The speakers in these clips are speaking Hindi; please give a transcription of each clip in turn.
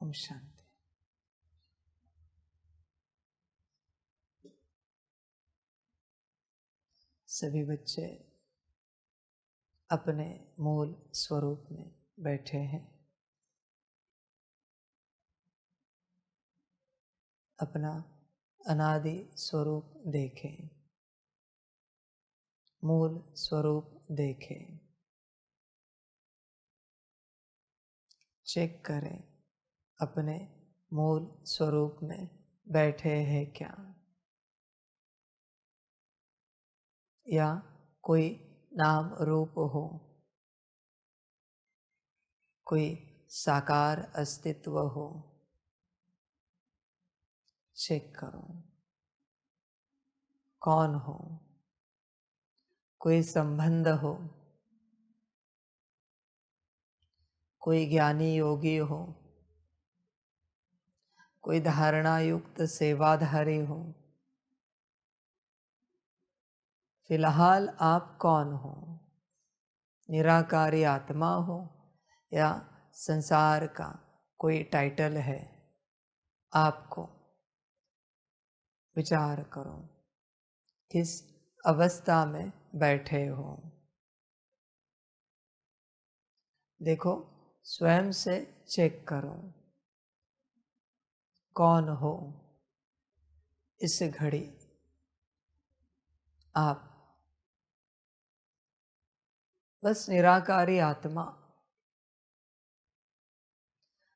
ओम शांति। सभी बच्चे अपने मूल स्वरूप में बैठे हैं। अपना अनादि स्वरूप देखें, मूल स्वरूप देखें। चेक करें अपने मूल स्वरूप में बैठे हैं क्या, या कोई नाम रूप हो, कोई साकार अस्तित्व हो। चेक करो कौन हो, कोई संबंध हो, कोई ज्ञानी योगी हो, कोई धारणा युक्त सेवाधारी हो। फिलहाल आप कौन हो? निराकारी आत्मा हो या संसार का कोई टाइटल है आपको? विचार करो किस अवस्था में बैठे हो। देखो, स्वयं से चेक करो कौन हो इस घड़ी आप। बस निराकारी आत्मा।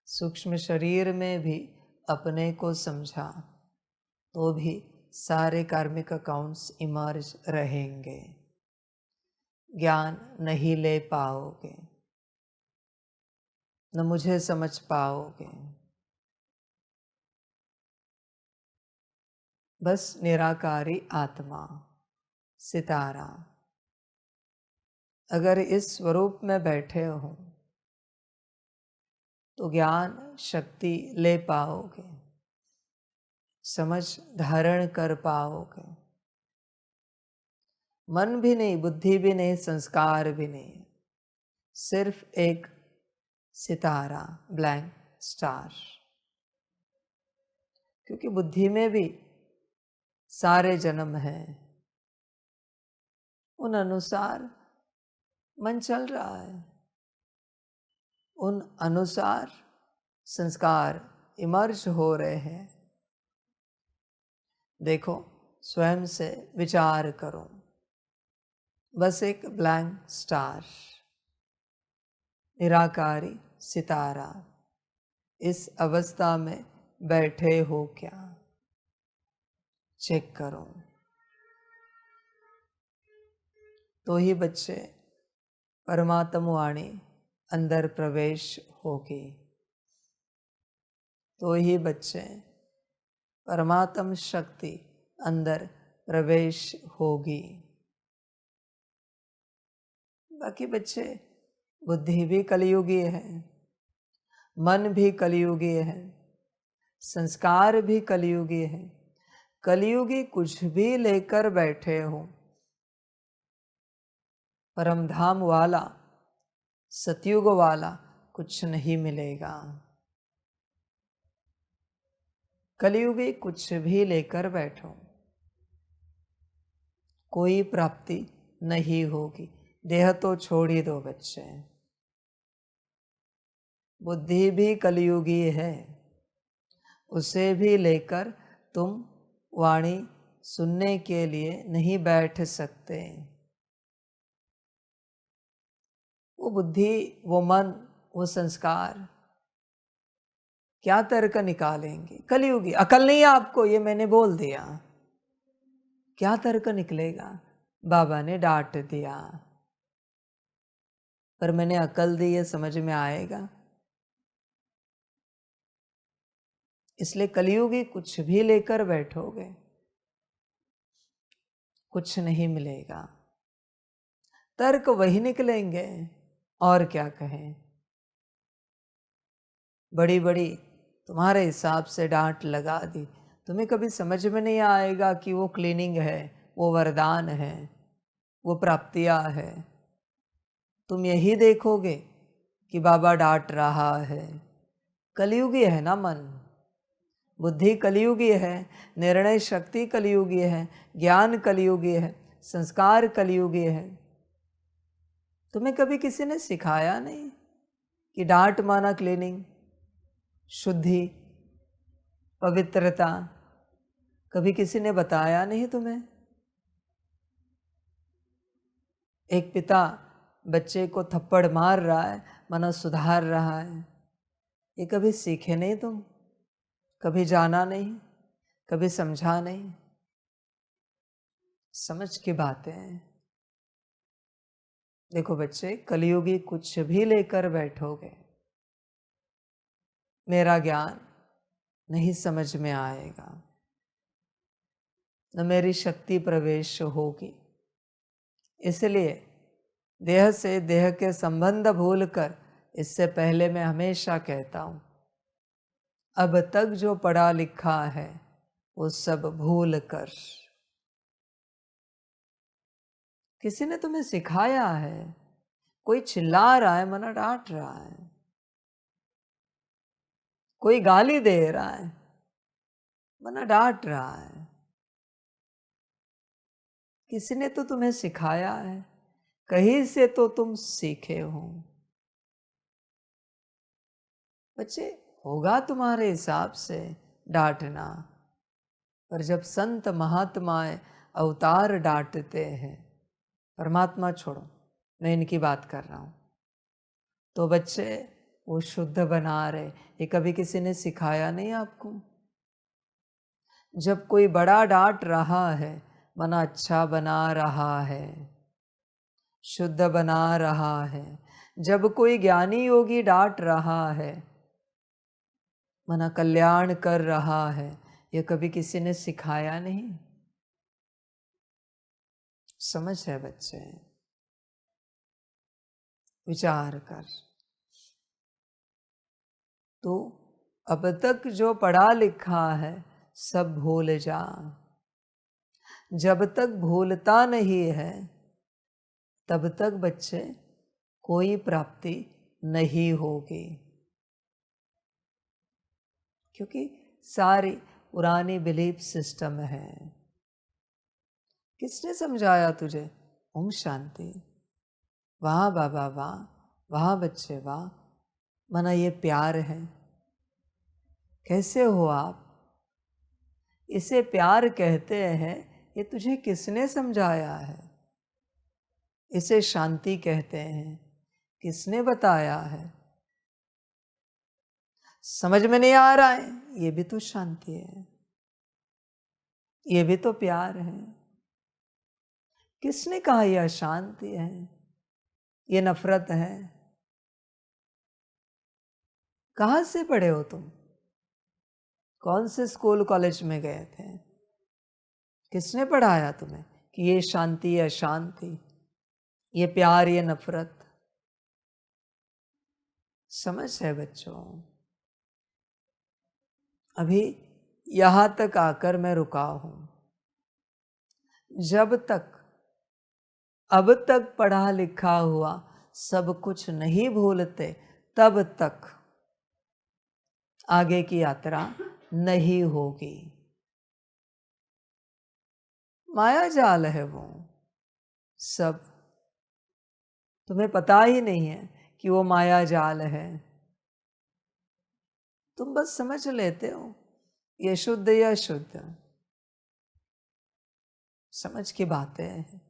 सूक्ष्म शरीर में भी अपने को समझा तो भी सारे कार्मिक अकाउंट्स इमर्ज रहेंगे। ज्ञान नहीं ले पाओगे, न मुझे समझ पाओगे। बस निराकारी आत्मा, सितारा। अगर इस स्वरूप में बैठे हो तो ज्ञान शक्ति ले पाओगे, समझ धारण कर पाओगे। मन भी नहीं, बुद्धि भी नहीं, संस्कार भी नहीं, सिर्फ एक सितारा, ब्लैंक स्टार। क्योंकि बुद्धि में भी सारे जन्म हैं, उन अनुसार मन चल रहा है, उन अनुसार संस्कार इमर्ज हो रहे हैं। देखो, स्वयं से विचार करो, बस एक ब्लैंक स्टार, निराकारी सितारा। इस अवस्था में बैठे हो क्या? चेक करो तो ही बच्चे परमात्म वाणी अंदर प्रवेश होगी, तो ही बच्चे परमात्म शक्ति अंदर प्रवेश होगी। बाकी बच्चे, बुद्धि भी कलयुगी है, मन भी कलयुगी है, संस्कार भी कलयुगी है। कलयुगी कुछ भी लेकर बैठे हो, परम धाम वाला, सतयुग वाला कुछ नहीं मिलेगा। कलयुगी कुछ भी लेकर बैठो, कोई प्राप्ति नहीं होगी। देह तो छोड़ ही दो बच्चे, बुद्धि भी कलयुगी है, उसे भी लेकर तुम वाणी सुनने के लिए नहीं बैठ सकते। वो बुद्धि, वो मन, वो संस्कार क्या तर्क निकालेंगे? कलयुगी अकल नहीं है आपको, ये मैंने बोल दिया, क्या तर्क निकलेगा? बाबा ने डांट दिया, पर मैंने अकल दी, ये समझ में आएगा। इसलिए कलयुगी कुछ भी लेकर बैठोगे, कुछ नहीं मिलेगा। तर्क वही निकलेंगे, और क्या कहें। बड़ी बड़ी तुम्हारे हिसाब से डांट लगा दी, तुम्हें कभी समझ में नहीं आएगा कि वो क्लीनिंग है, वो वरदान है, वो प्राप्तियां है। तुम यही देखोगे कि बाबा डांट रहा है, कलयुगी है ना मन, बुद्धि कलयुगी है, निर्णय शक्ति कलयुगी है, ज्ञान कलयुगी है, संस्कार कलयुगी है। तुम्हें कभी किसी ने सिखाया नहीं कि डांट माना क्लीनिंग, शुद्धि, पवित्रता? कभी किसी ने बताया नहीं तुम्हें? एक पिता बच्चे को थप्पड़ मार रहा है, माना सुधार रहा है, ये कभी सीखे नहीं तुम? कभी जाना नहीं, कभी समझा नहीं? समझ की बातें हैं। देखो बच्चे, कलयुगी कुछ भी लेकर बैठोगे, मेरा ज्ञान नहीं समझ में आएगा, न मेरी शक्ति प्रवेश होगी। इसलिए देह से देह के संबंध भूलकर, इससे पहले मैं हमेशा कहता हूं, अब तक जो पढ़ा लिखा है वो सब भूल कर। किसी ने तुम्हें सिखाया है? कोई चिल्ला रहा है, मना डांट रहा है, कोई गाली दे रहा है, मना डांट रहा है, किसी ने तो तुम्हें सिखाया है, कहीं से तो तुम सीखे हो। बच्चे, होगा तुम्हारे हिसाब से डांटना, पर जब संत महात्माएं अवतार डांटते हैं, परमात्मा छोड़ो, मैं इनकी बात कर रहा हूं, तो बच्चे वो शुद्ध बना रहे। ये कभी किसी ने सिखाया नहीं आपको? जब कोई बड़ा डांट रहा है, मना अच्छा बना रहा है, शुद्ध बना रहा है। जब कोई ज्ञानी योगी डांट रहा है, मना कल्याण कर रहा है, ये कभी किसी ने सिखाया नहीं? समझ है बच्चे? विचार कर। तो अब तक जो पढ़ा लिखा है सब भूल जा। जब तक भूलता नहीं है, तब तक बच्चे कोई प्राप्ति नहीं होगी, क्योंकि सारी पुरानी बिलीफ सिस्टम है। किसने समझाया तुझे? ओम शांति। वाह बाबा वाह, वाह बच्चे वाह, मना ये प्यार है। कैसे हो आप? इसे प्यार कहते हैं, ये तुझे किसने समझाया है? इसे शांति कहते हैं, किसने बताया है? समझ में नहीं आ रहा है? ये भी तो शांति है, ये भी तो प्यार है। किसने कहा यह शांति है, ये नफरत है? कहां से पढ़े हो तुम? कौन से स्कूल कॉलेज में गए थे? किसने पढ़ाया तुम्हें कि ये शांति है अशांति, ये प्यार ये नफरत? समझ है बच्चों? अभी यहां तक आकर मैं रुका हूं। जब तक अब तक पढ़ा लिखा हुआ सब कुछ नहीं भूलते, तब तक आगे की यात्रा नहीं होगी। माया जाल है वो सब, तुम्हें पता ही नहीं है कि वो माया जाल है। तुम बस समझ लेते हो ये शुद्ध या शुद्ध। समझ की बातें हैं।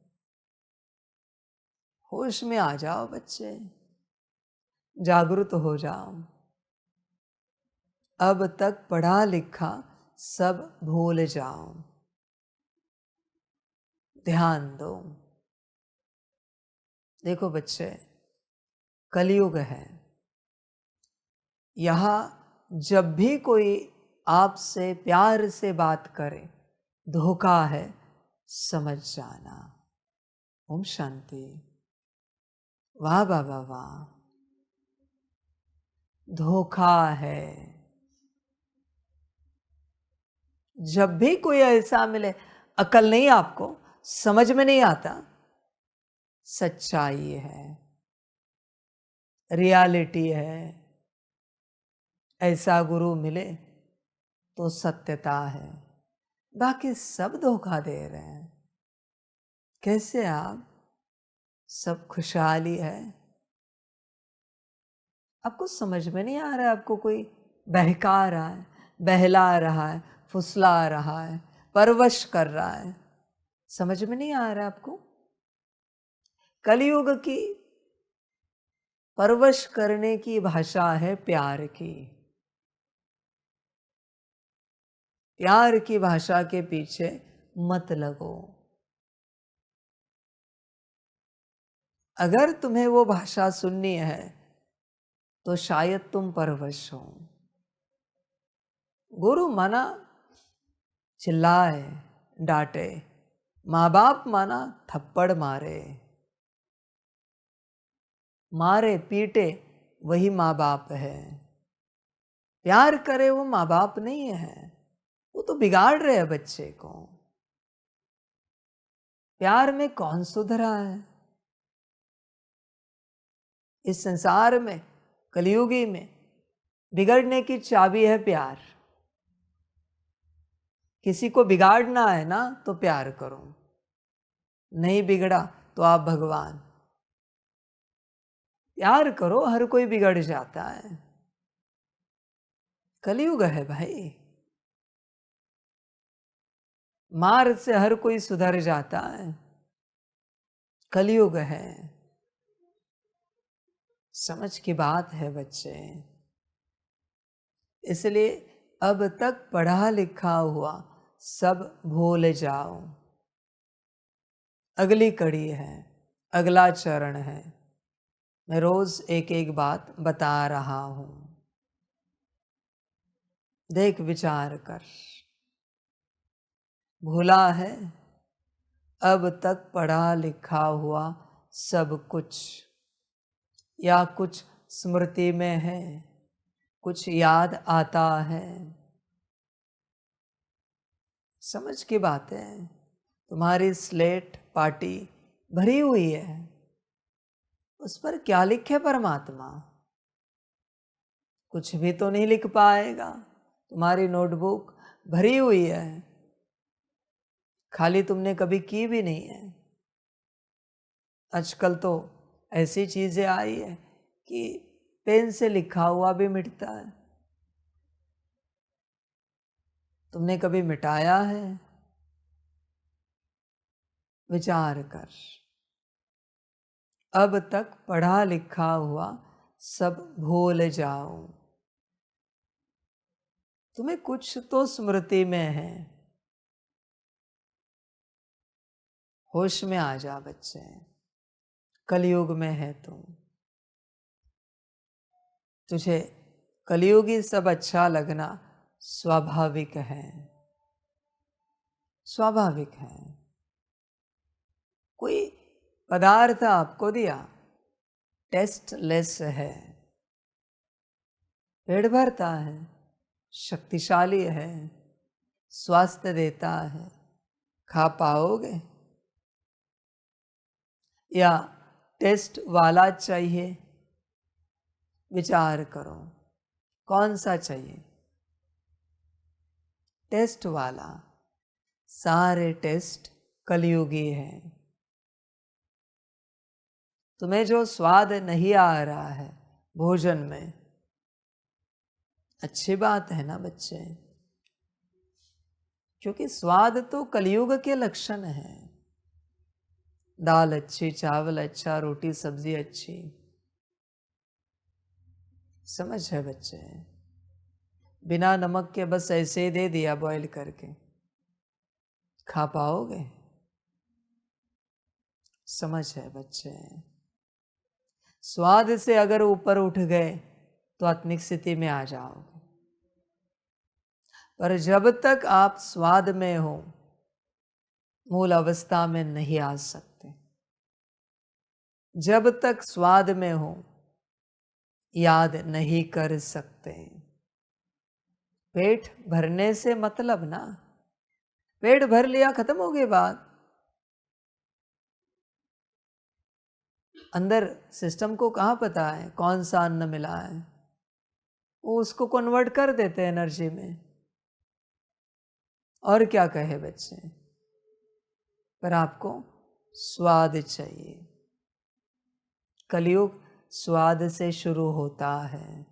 होश में आ जाओ बच्चे, जागरूक हो जाओ। अब तक पढ़ा लिखा सब भूल जाओ, ध्यान दो। देखो बच्चे, कलयुग है। यहां जब भी कोई आपसे प्यार से बात करे, धोखा है, समझ जाना। ओम शांति। वाह बाबा वाह, धोखा है। जब भी कोई ऐसा मिले, अकल नहीं आपको, समझ में नहीं आता, सच्चाई है, रियलिटी है। ऐसा गुरु मिले तो सत्यता है, बाकी सब धोखा दे रहे हैं। कैसे आप सब खुशहाली है, आपको समझ में नहीं आ रहा है, आपको कोई बहका रहा है, बहला रहा है, फुसला रहा है, परवश कर रहा है, समझ में नहीं आ रहा है आपको। कलयुग की परवश करने की भाषा है प्यार की। प्यार की भाषा के पीछे मत लगो। अगर तुम्हें वो भाषा सुननी है तो शायद तुम परवश हो। गुरु माना चिल्लाए डांटे, माँ बाप माना थप्पड़ मारे। मारे पीटे वही माँ बाप है, प्यार करे वो माँ बाप नहीं है। वो तो बिगाड़ रहे हैं बच्चे को। प्यार में कौन सुधरा है? इस संसार में कलयुगी में बिगड़ने की चाबी है प्यार। किसी को बिगाड़ना है ना तो प्यार करो, नहीं बिगड़ा तो आप भगवान। प्यार करो, हर कोई बिगड़ जाता है। कलयुग है भाई, मार से हर कोई सुधर जाता है। कलयुग है, समझ की बात है बच्चे। इसलिए अब तक पढ़ा लिखा हुआ सब भूल जाओ। अगली कड़ी है, अगला चरण है। मैं रोज एक एक बात बता रहा हूं, देख विचार कर। भूला है अब तक पढ़ा लिखा हुआ सब कुछ, या कुछ स्मृति में है, कुछ याद आता है। समझ की बात है, तुम्हारी स्लेट पाटी भरी हुई है, उस पर क्या लिखे परमात्मा? कुछ भी तो नहीं लिख पाएगा। तुम्हारी नोटबुक भरी हुई है, खाली तुमने कभी की भी नहीं है। आजकल तो ऐसी चीजें आई है कि पेन से लिखा हुआ भी मिटता है। तुमने कभी मिटाया है? विचार कर। अब तक पढ़ा लिखा हुआ सब भूल जाओ। तुम्हें कुछ तो स्मृति में है। होश में आ जा बच्चे, कलयुग में है तुम। तुझे कलयुगी सब अच्छा लगना स्वाभाविक है, स्वाभाविक है। कोई पदार्थ आपको दिया, टेस्टलेस है, पेट भरता है, शक्तिशाली है, स्वास्थ्य देता है, खा पाओगे? या टेस्ट वाला चाहिए? विचार करो, कौन सा चाहिए? टेस्ट वाला। सारे टेस्ट कलयुगी हैं। तुम्हें जो स्वाद नहीं आ रहा है भोजन में, अच्छी बात है ना बच्चे, क्योंकि स्वाद तो कलयुग के लक्षण है। दाल अच्छी, चावल अच्छा, रोटी सब्जी अच्छी। समझ है बच्चे? बिना नमक के बस ऐसे ही दे दिया बॉईल करके, खा पाओगे? समझ है बच्चे? स्वाद से अगर ऊपर उठ गए तो आत्मिक स्थिति में आ जाओगे। पर जब तक आप स्वाद में हो, मूल अवस्था में नहीं आ सकते। जब तक स्वाद में हो, याद नहीं कर सकते। पेट भरने से मतलब ना, पेट भर लिया खत्म हो गई बात। अंदर सिस्टम को कहाँ पता है कौन सा अन्न मिला है? वो उसको कन्वर्ट कर देते एनर्जी में। और क्या कहे बच्चे, पर आपको स्वाद चाहिए। कलयुग स्वाद से शुरू होता है,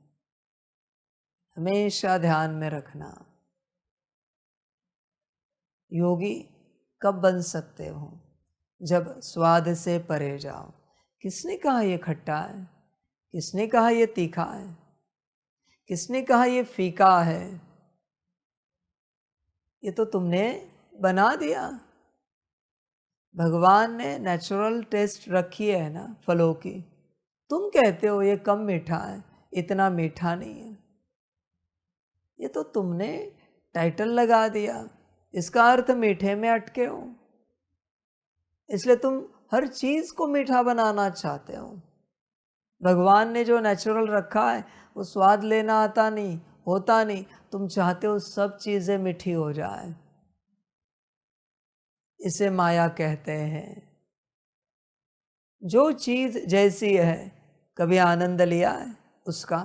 हमेशा ध्यान में रखना। योगी कब बन सकते हो? जब स्वाद से परे जाओ। किसने कहा ये खट्टा है? किसने कहा ये तीखा है? किसने कहा ये फीका है? ये तो तुमने बना दिया। भगवान ने नेचुरल टेस्ट रखी है ना फलों की। तुम कहते हो ये कम मीठा है, इतना मीठा नहीं है। ये तो तुमने टाइटल लगा दिया, इसका अर्थ मीठे में अटके हो, इसलिए तुम हर चीज को मीठा बनाना चाहते हो। भगवान ने जो नेचुरल रखा है वो स्वाद लेना आता नहीं, होता नहीं। तुम चाहते हो सब चीजें मीठी हो जाए। इसे माया कहते हैं। जो चीज जैसी है, कभी आनंद लिया है उसका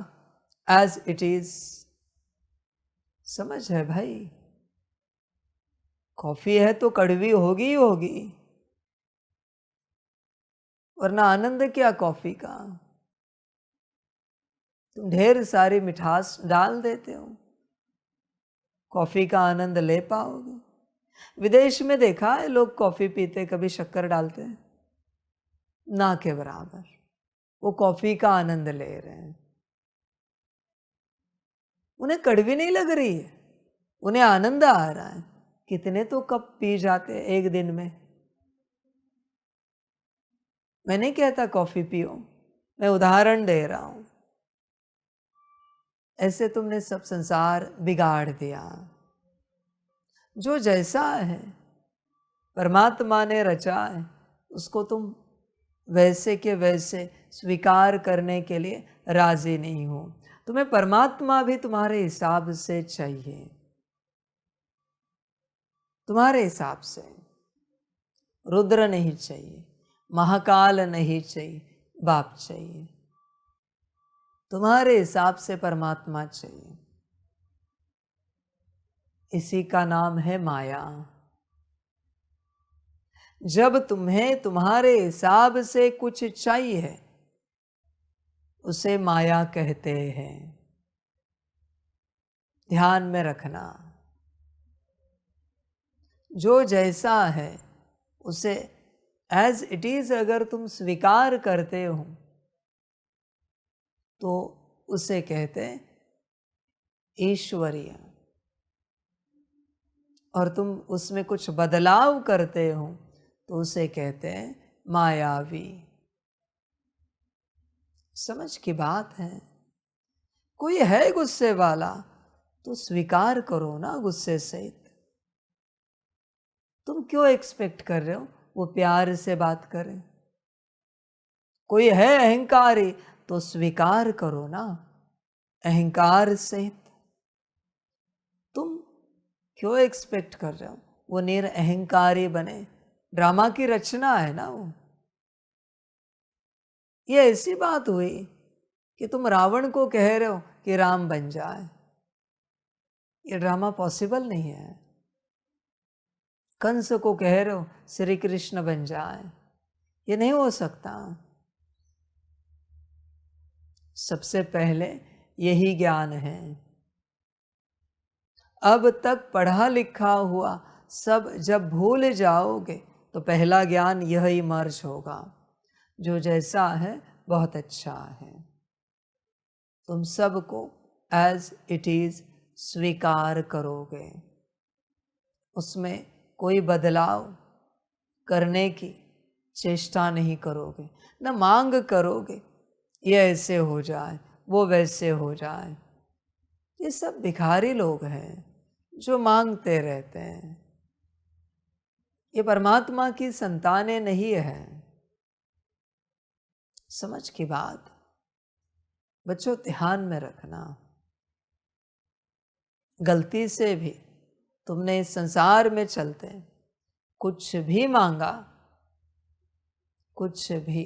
एज इट इज। समझ है भाई? कॉफी है तो कड़वी होगी ही होगी, वरना आनंद क्या कॉफी का? तुम ढेर सारी मिठास डाल देते हो, कॉफी का आनंद ले पाओगे? विदेश में देखा है लोग कॉफी पीते कभी शक्कर डालते हैं? ना के बराबर। वो कॉफी का आनंद ले रहे हैं। उन्हें कड़वी नहीं लग रही है, उन्हें आनंद आ रहा है। कितने तो कप पी जाते हैं एक दिन में। मैं नहीं कहता कॉफी पियो, मैं उदाहरण दे रहा हूं। ऐसे तुमने सब संसार बिगाड़ दिया। जो जैसा है परमात्मा ने रचा है, उसको तुम वैसे के वैसे स्वीकार करने के लिए राजी नहीं हो। तुम्हें परमात्मा भी तुम्हारे हिसाब से चाहिए, तुम्हारे हिसाब से। रुद्र नहीं चाहिए, महाकाल नहीं चाहिए, बाप चाहिए। तुम्हारे हिसाब से परमात्मा चाहिए। इसी का नाम है माया। जब तुम्हें तुम्हारे हिसाब से कुछ चाहिए, उसे माया कहते हैं। ध्यान में रखना। जो जैसा है उसे एज इट इज अगर तुम स्वीकार करते हो तो उसे कहते हैं ईश्वरीय। और तुम उसमें कुछ बदलाव करते हो तो उसे कहते हैं मायावी। समझ की बात है? कोई है गुस्से वाला तो स्वीकार करो ना गुस्से सहित। तुम क्यों एक्सपेक्ट कर रहे हो वो प्यार से बात करे? कोई है अहंकारी तो स्वीकार करो ना अहंकार सहित। तुम क्यों एक्सपेक्ट कर रहे हो वो निरअहंकारी बने? ड्रामा की रचना है ना वो। ये ऐसी बात हुई कि तुम रावण को कह रहे हो कि राम बन जाए। ये ड्रामा पॉसिबल नहीं है। कंस को कह रहे हो श्री कृष्ण बन जाए, ये नहीं हो सकता। सबसे पहले यही ज्ञान है। अब तक पढ़ा लिखा हुआ सब जब भूल जाओगे तो पहला ज्ञान यह इमर्ज होगा, जो जैसा है बहुत अच्छा है। तुम सबको एज इट इज स्वीकार करोगे, उसमें कोई बदलाव करने की चेष्टा नहीं करोगे, न मांग करोगे ये ऐसे हो जाए वो वैसे हो जाए। ये सब भिखारी लोग हैं जो मांगते रहते हैं। ये परमात्मा की संतानें नहीं है। समझ की बात बच्चों ध्यान में रखना। गलती से भी तुमने इस संसार में चलते कुछ भी मांगा, कुछ भी,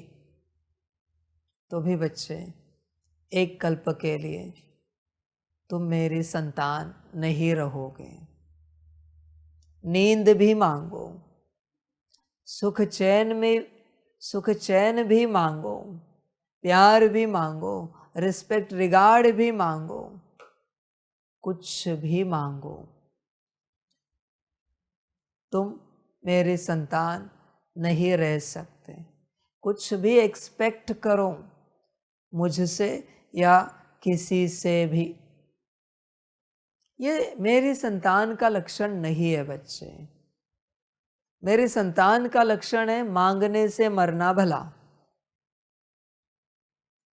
तो भी बच्चे एक कल्प के लिए तुम मेरी संतान नहीं रहोगे। नींद भी मांगो, सुख चैन भी मांगो, प्यार भी मांगो, रिस्पेक्ट रिगार्ड भी मांगो, कुछ भी मांगो, तुम मेरी संतान नहीं रह सकते। कुछ भी एक्सपेक्ट करो मुझसे या किसी से भी, ये मेरी संतान का लक्षण नहीं है बच्चे। मेरी संतान का लक्षण है मांगने से मरना भला।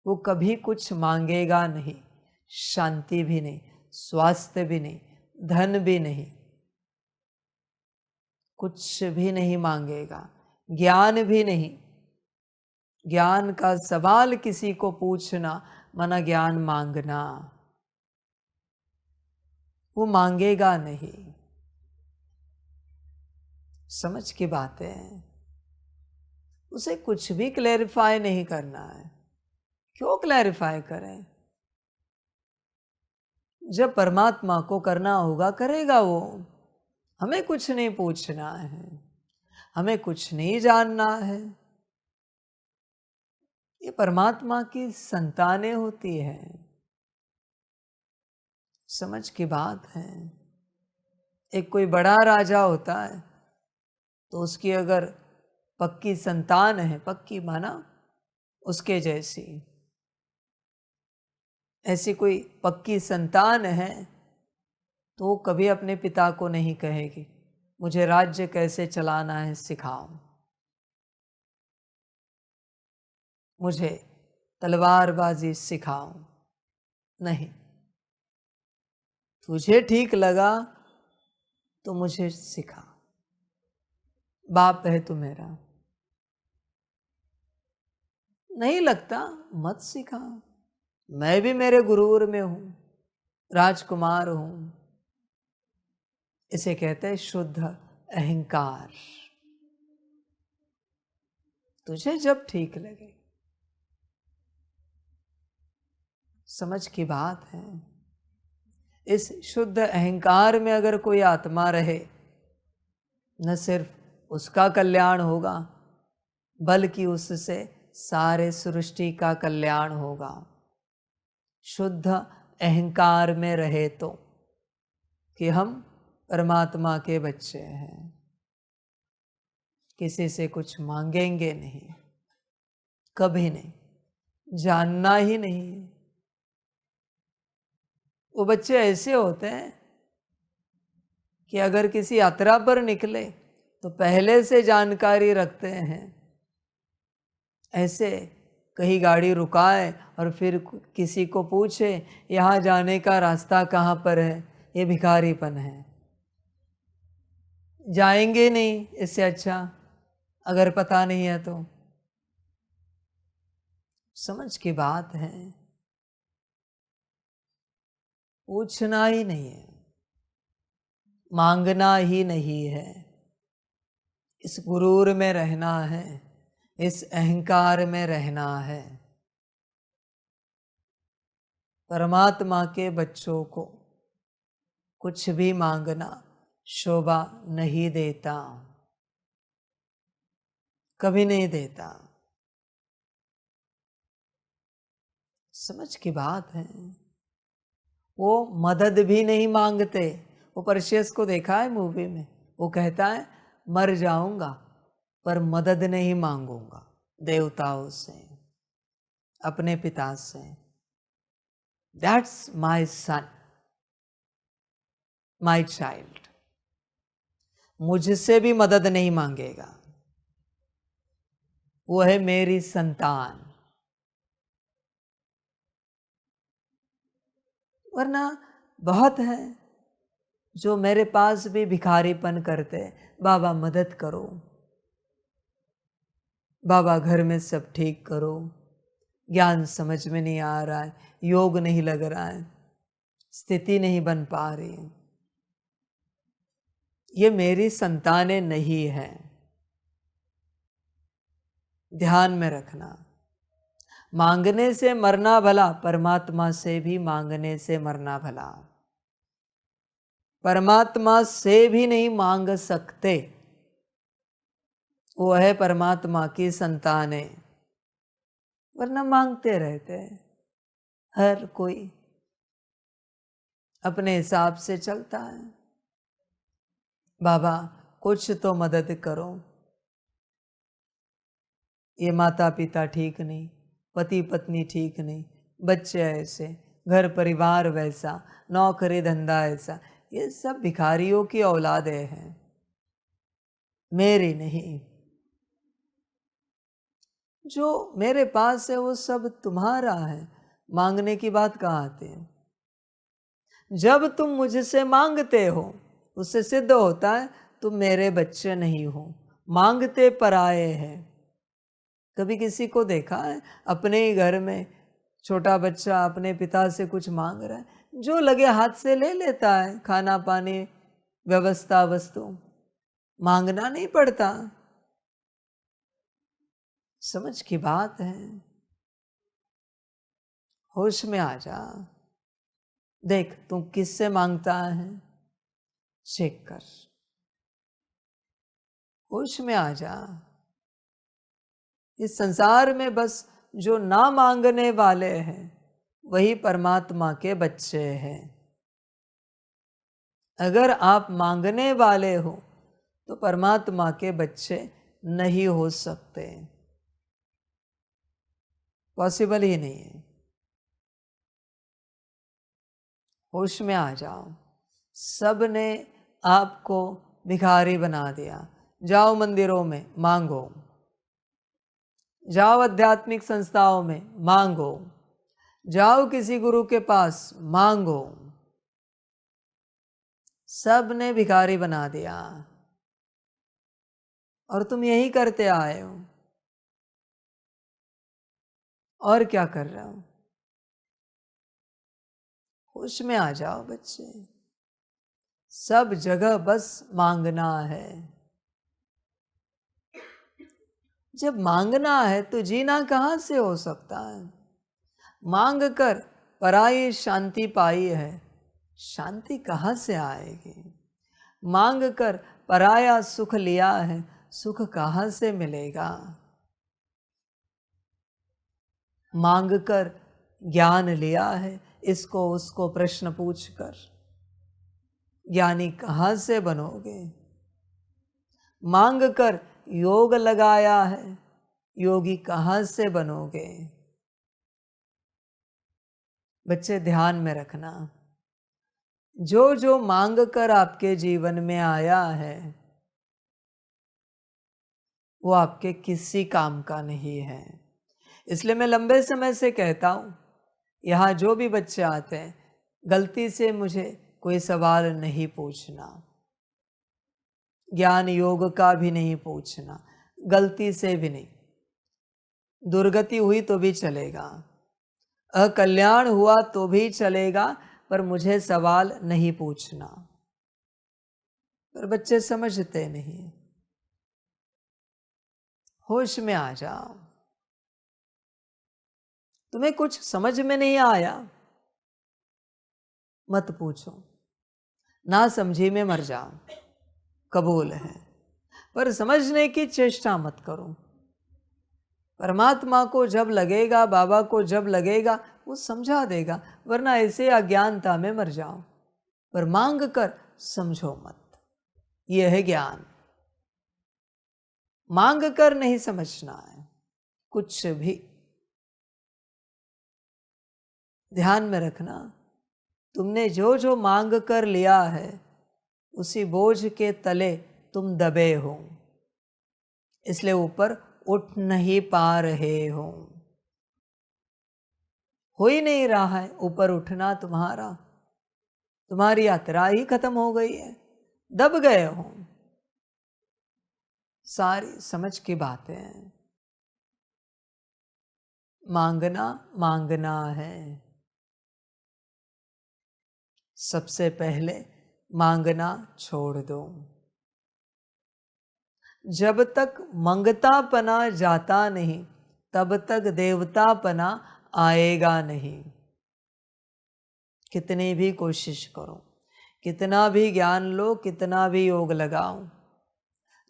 वो कभी कुछ मांगेगा नहीं, शांति भी नहीं, स्वास्थ्य भी नहीं, धन भी नहीं, कुछ भी नहीं मांगेगा, ज्ञान भी नहीं। ज्ञान का सवाल किसी को पूछना माना ज्ञान मांगना। वो मांगेगा नहीं। समझ की बात है। उसे कुछ भी क्लैरिफाई नहीं करना है। क्यों क्लैरिफाई करें? जब परमात्मा को करना होगा करेगा वो। हमें कुछ नहीं पूछना है, हमें कुछ नहीं जानना है। ये परमात्मा की संतानें होती हैं। समझ की बात है। एक कोई बड़ा राजा होता है तो उसकी अगर पक्की संतान है, पक्की माना उसके जैसी, ऐसी कोई पक्की संतान है तो वो कभी अपने पिता को नहीं कहेगी मुझे राज्य कैसे चलाना है सिखाओ, मुझे तलवारबाजी सिखाओ। नहीं, तुझे ठीक लगा तो मुझे सिखा। बाप है तू मेरा। नहीं लगता मत सिखा। मैं भी मेरे गुरूर में हूं, राजकुमार हूं। इसे कहते हैं शुद्ध अहंकार। तुझे जब ठीक लगे। समझ की बात है। इस शुद्ध अहंकार में अगर कोई आत्मा रहे, न सिर्फ उसका कल्याण होगा बल्कि उससे सारे सृष्टि का कल्याण होगा। शुद्ध अहंकार में रहे तो कि हम परमात्मा के बच्चे हैं, किसी से कुछ मांगेंगे नहीं, कभी नहीं, जानना ही नहीं। वो बच्चे ऐसे होते हैं कि अगर किसी यात्रा पर निकले तो पहले से जानकारी रखते हैं। ऐसे कहीं गाड़ी रुकाए और फिर किसी को पूछे यहाँ जाने का रास्ता कहाँ पर है, ये भिखारीपन है। जाएंगे नहीं, इससे अच्छा अगर पता नहीं है तो। समझ की बात है। पूछना ही नहीं है, मांगना ही नहीं है, इस गुरूर में रहना है, इस अहंकार में रहना है। परमात्मा के बच्चों को कुछ भी मांगना शोभा नहीं देता, कभी नहीं देता। समझ की बात है। वो मदद भी नहीं मांगते। वो परसेस को देखा है मूवी में, वो कहता है मर जाऊंगा पर मदद नहीं मांगूंगा देवताओं से, अपने पिता से। That's my son, my child. मुझसे भी मदद नहीं मांगेगा, वो है मेरी संतान। वरना बहुत है जो मेरे पास भी भिखारीपन करते, बाबा मदद करो, बाबा घर में सब ठीक करो, ज्ञान समझ में नहीं आ रहा है, योग नहीं लग रहा है, स्थिति नहीं बन पा रही। ये मेरी संतानें नहीं है। ध्यान में रखना। मांगने से मरना भला, परमात्मा से भी मांगने से मरना भला। परमात्मा से भी नहीं मांग सकते, वो है परमात्मा की संतानें, वरना मांगते रहते हैं। हर कोई अपने हिसाब से चलता है। बाबा कुछ तो मदद करो, ये माता पिता ठीक नहीं, पति पत्नी ठीक नहीं, बच्चे ऐसे, घर परिवार वैसा, नौकरी धंधा ऐसा, ये सब भिखारियों की औलादें हैं, मेरी नहीं। जो मेरे पास है वो सब तुम्हारा है, मांगने की बात कहाँ आती है? जब तुम मुझसे मांगते हो, उससे सिद्ध होता है तुम मेरे बच्चे नहीं हो, मांगते पराये हैं। कभी किसी को देखा है अपने ही घर में छोटा बच्चा अपने पिता से कुछ मांग रहा है? जो लगे हाथ से ले लेता है, खाना पानी व्यवस्था वस्तु, मांगना नहीं पड़ता। समझ की बात है, होश में आ जा। देख तू किससे मांगता है, चेक कर, होश में आ जा। इस संसार में बस जो ना मांगने वाले हैं वही परमात्मा के बच्चे हैं। अगर आप मांगने वाले हो तो परमात्मा के बच्चे नहीं हो सकते, पॉसिबल ही नहीं है। होश में आ जाओ। सब ने आपको भिखारी बना दिया। जाओ मंदिरों में मांगो, जाओ आध्यात्मिक संस्थाओं में मांगो, जाओ किसी गुरु के पास मांगो, सब ने भिखारी बना दिया और तुम यही करते आए हो। और क्या कर रहे हो? होश में आ जाओ बच्चे, सब जगह बस मांगना है। जब मांगना है तो जीना कहाँ से हो सकता है? मांग कर पराई शांति पाई है, शांति कहाँ से आएगी? मांग कर पराया सुख लिया है, सुख कहाँ से मिलेगा? मांग कर ज्ञान लिया है, इसको उसको प्रश्न पूछकर, ज्ञानी कहाँ से बनोगे? मांग कर योग लगाया है, योगी कहाँ से बनोगे? बच्चे ध्यान में रखना, जो जो मांग कर आपके जीवन में आया है वो आपके किसी काम का नहीं है। इसलिए मैं लंबे समय से कहता हूँ, यहाँ जो भी बच्चे आते हैं गलती से मुझे कोई सवाल नहीं पूछना, ज्ञान योग का भी नहीं पूछना, गलती से भी नहीं। दुर्गति हुई तो भी चलेगा, अकल्याण हुआ तो भी चलेगा, पर मुझे सवाल नहीं पूछना। पर बच्चे समझते नहीं। होश में आ जाओ। तुम्हें कुछ समझ में नहीं आया, मत पूछो, ना समझी में मर जाओ, कबूल है। पर समझने की चेष्टा मत करो। परमात्मा को जब लगेगा, बाबा को जब लगेगा, वो समझा देगा, वरना ऐसे अज्ञानता में मर जाओ। पर मांग कर समझो मत, यह है ज्ञान। मांग कर नहीं समझना है कुछ भी। ध्यान में रखना, तुमने जो जो मांग कर लिया है उसी बोझ के तले तुम दबे हो, इसलिए ऊपर उठ नहीं पा रहे हो ही नहीं रहा है ऊपर उठना तुम्हारा। तुम्हारी यात्रा ही खत्म हो गई है, दब गए हो। सारी समझ की बातें हैं। मांगना मांगना है। सबसे पहले मांगना छोड़ दो। जब तक मंगतापना जाता नहीं तब तक देवतापना आएगा नहीं। कितनी भी कोशिश करो, कितना भी ज्ञान लो, कितना भी योग लगाओ,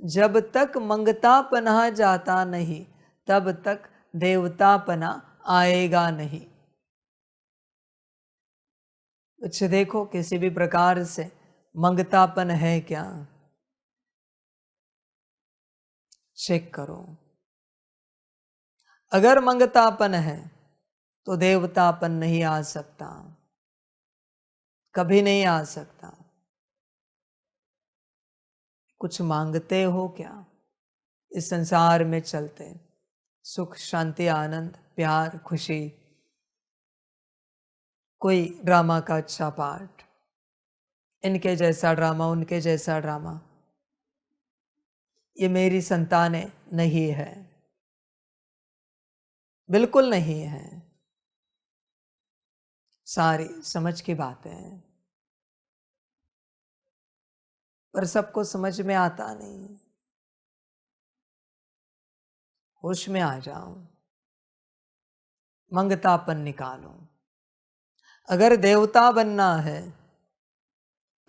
जब तक मंगतापना जाता नहीं तब तक देवतापना आएगा नहीं। कुछ देखो, किसी भी प्रकार से मंगतापन है क्या, चेक करो। अगर मंगतापन है तो देवतापन नहीं आ सकता, कभी नहीं आ सकता। कुछ मांगते हो क्या इस संसार में चलते? सुख, शांति, आनंद, प्यार, खुशी, कोई ड्रामा का अच्छा पार्ट, इनके जैसा ड्रामा, उनके जैसा ड्रामा, ये मेरी संतानें नहीं है, बिल्कुल नहीं है। सारी समझ की बातें हैं, पर सबको समझ में आता नहीं। होश में आ जाओ, मंगतापन निकालो। अगर देवता बनना है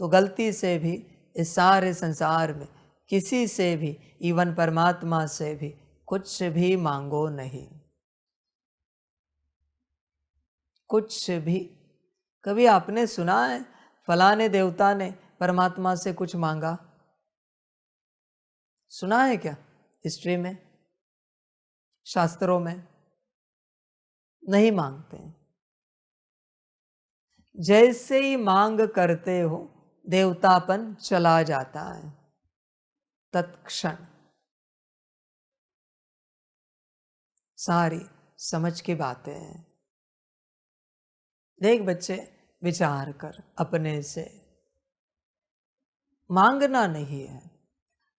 तो गलती से भी इस सारे संसार में किसी से भी, इवन परमात्मा से भी कुछ भी मांगो नहीं, कुछ भी। कभी आपने सुना है फलाने देवता ने परमात्मा से कुछ मांगा? सुना है क्या हिस्ट्री में, शास्त्रों में? नहीं मांगते। जैसे ही मांग करते हो देवतापन चला जाता है तत्क्षण। सारी समझ की बातें हैं। देख बच्चे, विचार कर अपने से, मांगना नहीं है।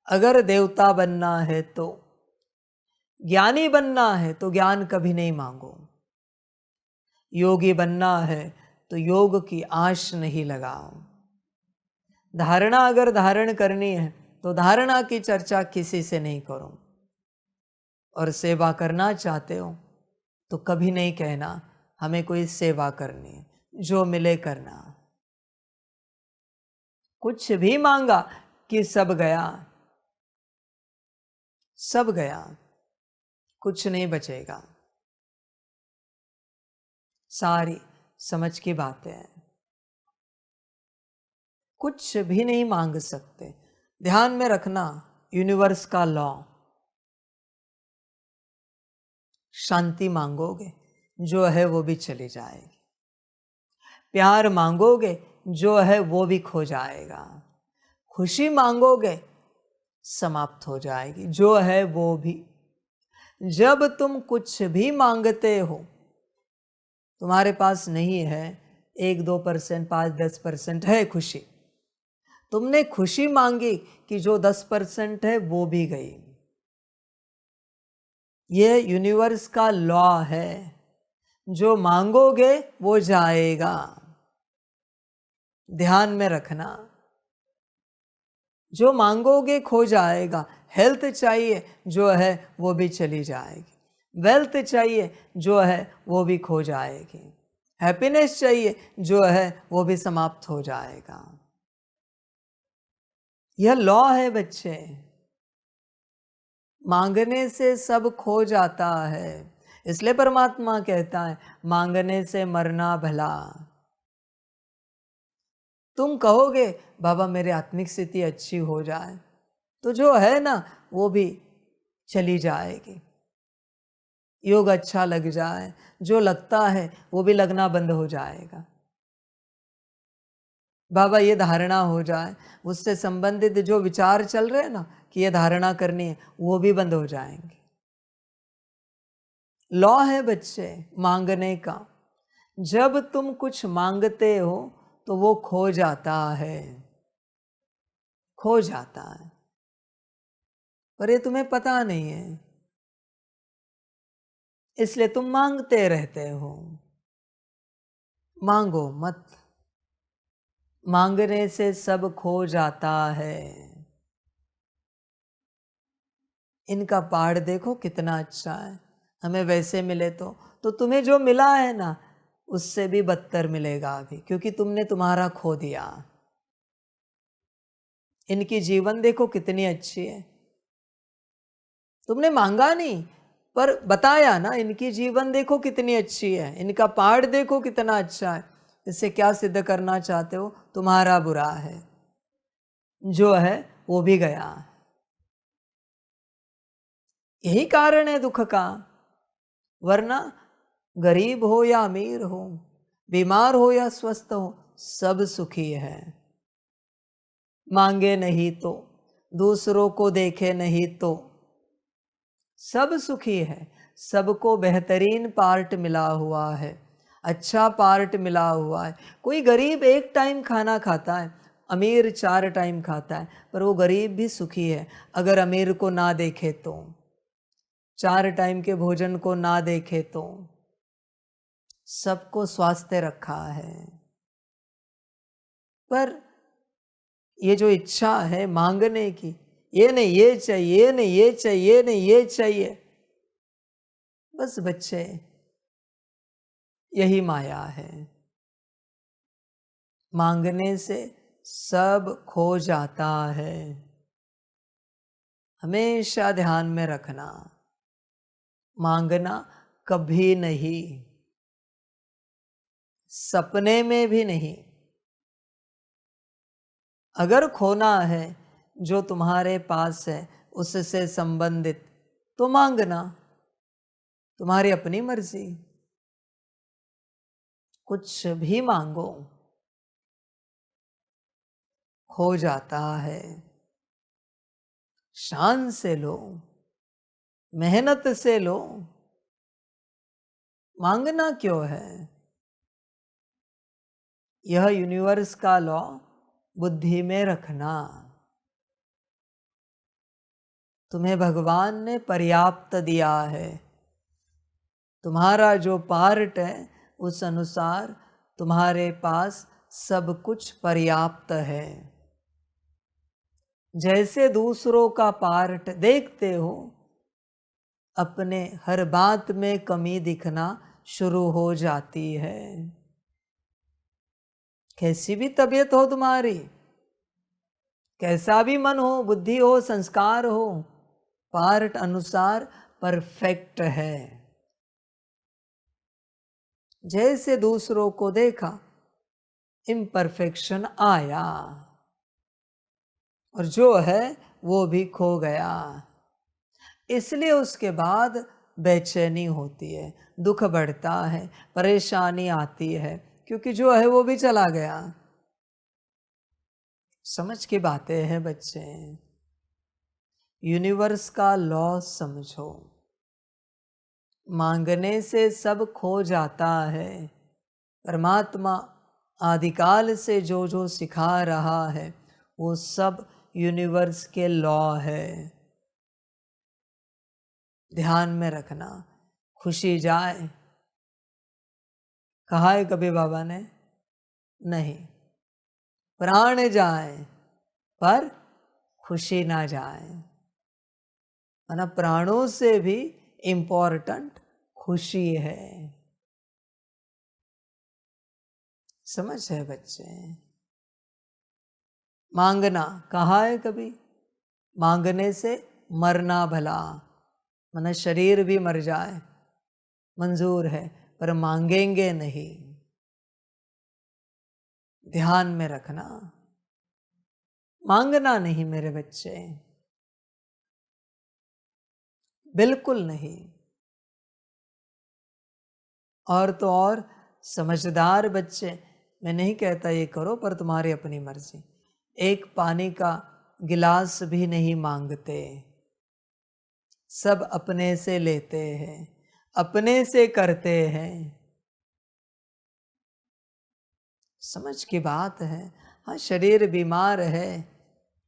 अगर देवता बनना है तो, ज्ञानी बनना है तो ज्ञान कभी नहीं मांगो। योगी बनना है तो योग की आश नहीं लगाओ। धारणा अगर धारण करनी है तो धारणा की चर्चा किसी से नहीं करो। और सेवा करना चाहते हो तो कभी नहीं कहना हमें कोई सेवा करनी है, जो मिले करना। कुछ भी मांगा कि सब गया, सब गया, कुछ नहीं बचेगा। सारी समझ की बातें हैं। कुछ भी नहीं मांग सकते। ध्यान में रखना, यूनिवर्स का लॉ, शांति मांगोगे जो है वो भी चली जाएगी, प्यार मांगोगे जो है वो भी खो जाएगा, खुशी मांगोगे समाप्त हो जाएगी, जो है वो भी। जब तुम कुछ भी मांगते हो, तुम्हारे पास नहीं है 1-2%, 5-10% है खुशी, तुमने खुशी मांगी कि जो 10% है वो भी गई। ये यूनिवर्स का लॉ है, जो मांगोगे वो जाएगा। ध्यान में रखना, जो मांगोगे खो जाएगा। हेल्थ चाहिए जो है वो भी चली जाएगी, वेल्थ चाहिए जो है वो भी खो जाएगी, हैप्पीनेस चाहिए जो है वो भी समाप्त हो जाएगा। यह लॉ है बच्चे। मांगने से सब खो जाता है, इसलिए परमात्मा कहता है मांगने से मरना भला। तुम कहोगे बाबा मेरी आत्मिक स्थिति अच्छी हो जाए, तो जो है ना वो भी चली जाएगी। योग अच्छा लग जाए, जो लगता है वो भी लगना बंद हो जाएगा। बाबा ये धारणा हो जाए, उससे संबंधित जो विचार चल रहे हैं ना कि ये धारणा करनी है, वो भी बंद हो जाएंगे। लॉ है बच्चे मांगने का। जब तुम कुछ मांगते हो तो वो खो जाता है, खो जाता है, पर ये तुम्हें पता नहीं है, इसलिए तुम मांगते रहते हो। मांगो मत, मांगने से सब खो जाता है। इनका पाठ देखो कितना अच्छा है। हमें वैसे मिले तो तुम्हें जो मिला है ना उससे भी बदतर मिलेगा अभी, क्योंकि तुमने तुम्हारा खो दिया। इनकी जीवन देखो कितनी अच्छी है, तुमने मांगा नहीं पर बताया ना, इनकी जीवन देखो कितनी अच्छी है, इनका पाठ देखो कितना अच्छा है। इससे क्या सिद्ध करना चाहते हो? तुम्हारा बुरा है, जो है वो भी गया। यही कारण है दुख का, वरना गरीब हो या अमीर हो, बीमार हो या स्वस्थ हो, सब सुखी है। मांगे नहीं तो, दूसरों को देखे नहीं तो, सब सुखी है। सबको बेहतरीन पार्ट मिला हुआ है, अच्छा पार्ट मिला हुआ है। कोई गरीब एक टाइम खाना खाता है, अमीर 4 टाइम खाता है, पर वो गरीब भी सुखी है। अगर अमीर को ना देखे तो, 4 टाइम के भोजन को ना देखे तो, सबको स्वास्थ्य रखा है। पर ये जो इच्छा है मांगने की, ये नहीं ये चाहिए, ये नहीं ये चाहिए, ये नहीं ये चाहिए, बस बच्चे यही माया है। मांगने से सब खो जाता है, हमेशा ध्यान में रखना। मांगना कभी नहीं, सपने में भी नहीं। अगर खोना है जो तुम्हारे पास है उससे संबंधित, तो मांगना, तुम्हारी अपनी मर्जी। कुछ भी मांगो खो जाता है। शान से लो, मेहनत से लो, मांगना क्यों है? यह यूनिवर्स का लॉ बुद्धि में रखना। तुम्हें भगवान ने पर्याप्त दिया है, तुम्हारा जो पार्ट है उस अनुसार तुम्हारे पास सब कुछ पर्याप्त है। जैसे दूसरों का पार्ट देखते हो, अपने हर बात में कमी दिखना शुरू हो जाती है। कैसी भी तबीयत हो तुम्हारी, कैसा भी मन हो, बुद्धि हो, संस्कार हो, पार्ट अनुसार परफेक्ट है। जैसे दूसरों को देखा, इम्परफेक्शन आया और जो है वो भी खो गया। इसलिए उसके बाद बेचैनी होती है, दुख बढ़ता है, परेशानी आती है, क्योंकि जो है वो भी चला गया। समझ की बातें हैं बच्चे, यूनिवर्स का लॉ समझो। मांगने से सब खो जाता है। परमात्मा आदिकाल से जो जो सिखा रहा है वो सब यूनिवर्स के लॉ है। ध्यान में रखना। खुशी जाए, कहा है कभी बाबा ने? नहीं। प्राण जाए पर खुशी ना जाए, वरना प्राणों से भी इम्पोर्टेंट खुशी है। समझ है बच्चे? मांगना कहा है कभी? मांगने से मरना भला, माना शरीर भी मर जाए मंजूर है, पर मांगेंगे नहीं। ध्यान में रखना, मांगना नहीं मेरे बच्चे, बिल्कुल नहीं। और तो और समझदार बच्चे, मैं नहीं कहता ये करो, पर तुम्हारी अपनी मर्जी, एक पानी का गिलास भी नहीं मांगते, सब अपने से लेते हैं, अपने से करते हैं। समझ की बात है। हाँ, शरीर बीमार है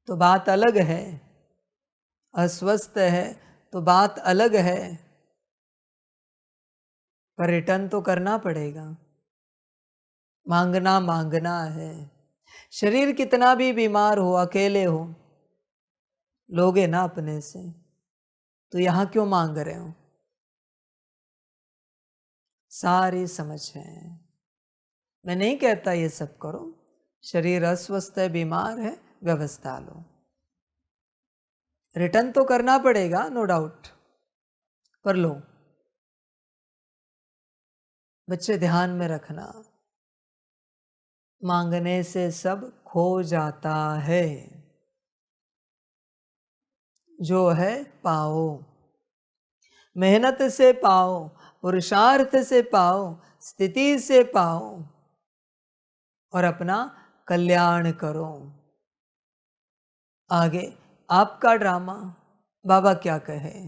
तो बात अलग है, अस्वस्थ है तो बात अलग है, पर रिटर्न तो करना पड़ेगा। मांगना मांगना है। शरीर कितना भी बीमार हो, अकेले हो, लोगे ना अपने से, तो यहाँ क्यों मांग रहे हो? सारी समझ है। मैं नहीं कहता ये सब करो, शरीर अस्वस्थ है, बीमार है, व्यवस्था लो। रिटर्न तो करना पड़ेगा, नो डाउट, पर लो। बच्चे ध्यान में रखना, मांगने से सब खो जाता है। जो है पाओ, मेहनत से पाओ, पुरुषार्थ से पाओ, स्थिति से पाओ और अपना कल्याण करो। आगे आपका ड्रामा, बाबा क्या कहे।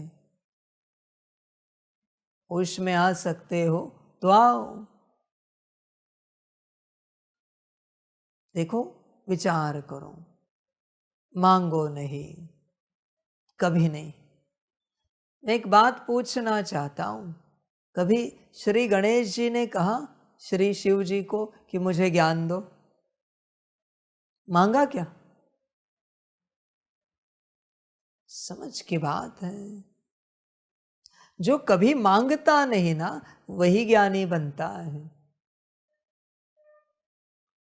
होश में आ सकते हो तो आओ। देखो, विचार करो, मांगो नहीं, कभी नहीं। मैं एक बात पूछना चाहता हूं, कभी श्री गणेश जी ने कहा श्री शिव जी को कि मुझे ज्ञान दो? मांगा क्या? समझ की बात है। जो कभी मांगता नहीं ना, वही ज्ञानी बनता है।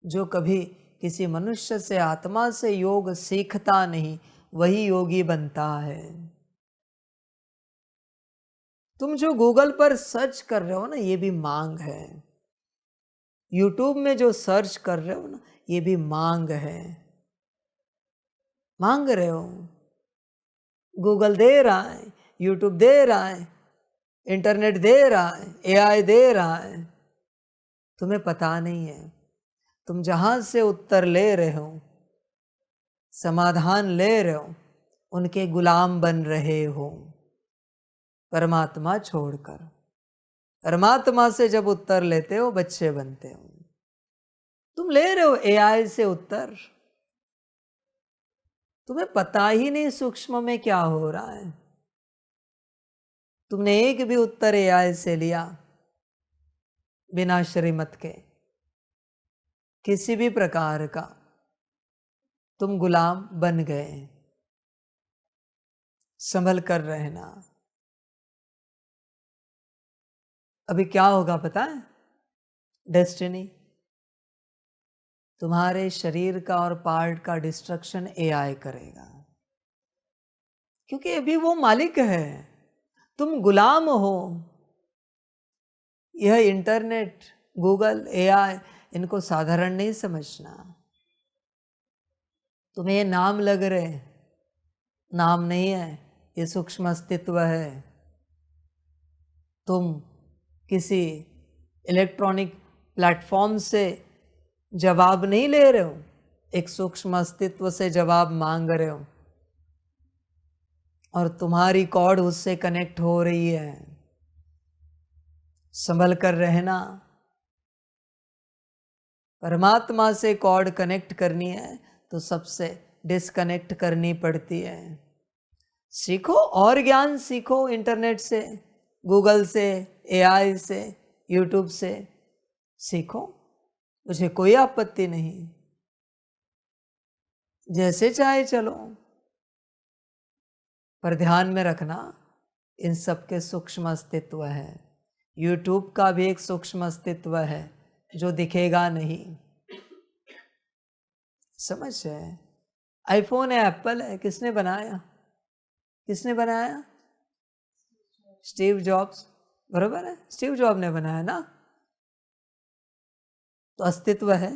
जो कभी किसी मनुष्य से, आत्मा से योग सीखता नहीं, वही योगी बनता है। तुम जो गूगल पर सर्च कर रहे हो ना, ये भी मांग है। यूट्यूब में जो सर्च कर रहे हो ना, ये भी मांग है। मांग रहे हो, गूगल दे रहा है, यूट्यूब दे रहा है, इंटरनेट दे रहा है, एआई दे रहा है। तुम्हें पता नहीं है, तुम जहां से उत्तर ले रहे हो, समाधान ले रहे हो, उनके गुलाम बन रहे हो, परमात्मा छोड़कर। परमात्मा से जब उत्तर लेते हो, बच्चे बनते हो। तुम ले रहे हो एआई से उत्तर, तुम्हें पता ही नहीं सूक्ष्म में क्या हो रहा है। तुमने एक भी उत्तर एआई से लिया बिना श्रीमत के, किसी भी प्रकार का, तुम गुलाम बन गए। संभल कर रहना। अभी क्या होगा पता है? डेस्टिनी, तुम्हारे शरीर का और पार्ट का डिस्ट्रक्शन एआई करेगा, क्योंकि अभी वो मालिक है, तुम गुलाम हो। यह इंटरनेट, गूगल, एआई, इनको साधारण नहीं समझना। तुम्हें ये नाम लग रहे, नाम नहीं है, ये सूक्ष्म अस्तित्व है। तुम किसी इलेक्ट्रॉनिक प्लेटफॉर्म से जवाब नहीं ले रहे हो, एक सूक्ष्म अस्तित्व से जवाब मांग रहे हो, और तुम्हारी कॉर्ड उससे कनेक्ट हो रही है। संभल कर रहना। परमात्मा से कॉर्ड कनेक्ट करनी है तो सबसे डिस्कनेक्ट करनी पड़ती है। सीखो और ज्ञान सीखो, इंटरनेट से, गूगल से, एआई से, यूट्यूब से सीखो, मुझे कोई आपत्ति नहीं, जैसे चाहे चलो। पर ध्यान में रखना, इन सब के सूक्ष्म अस्तित्व है। यूट्यूब का भी एक सूक्ष्म अस्तित्व है जो दिखेगा नहीं। समझ है? आईफोन है, एप्पल है, किसने बनाया? किसने बनाया? स्टीव जॉब्स, बरोबर है, स्टीव जॉब ने बनाया ना। तो अस्तित्व है,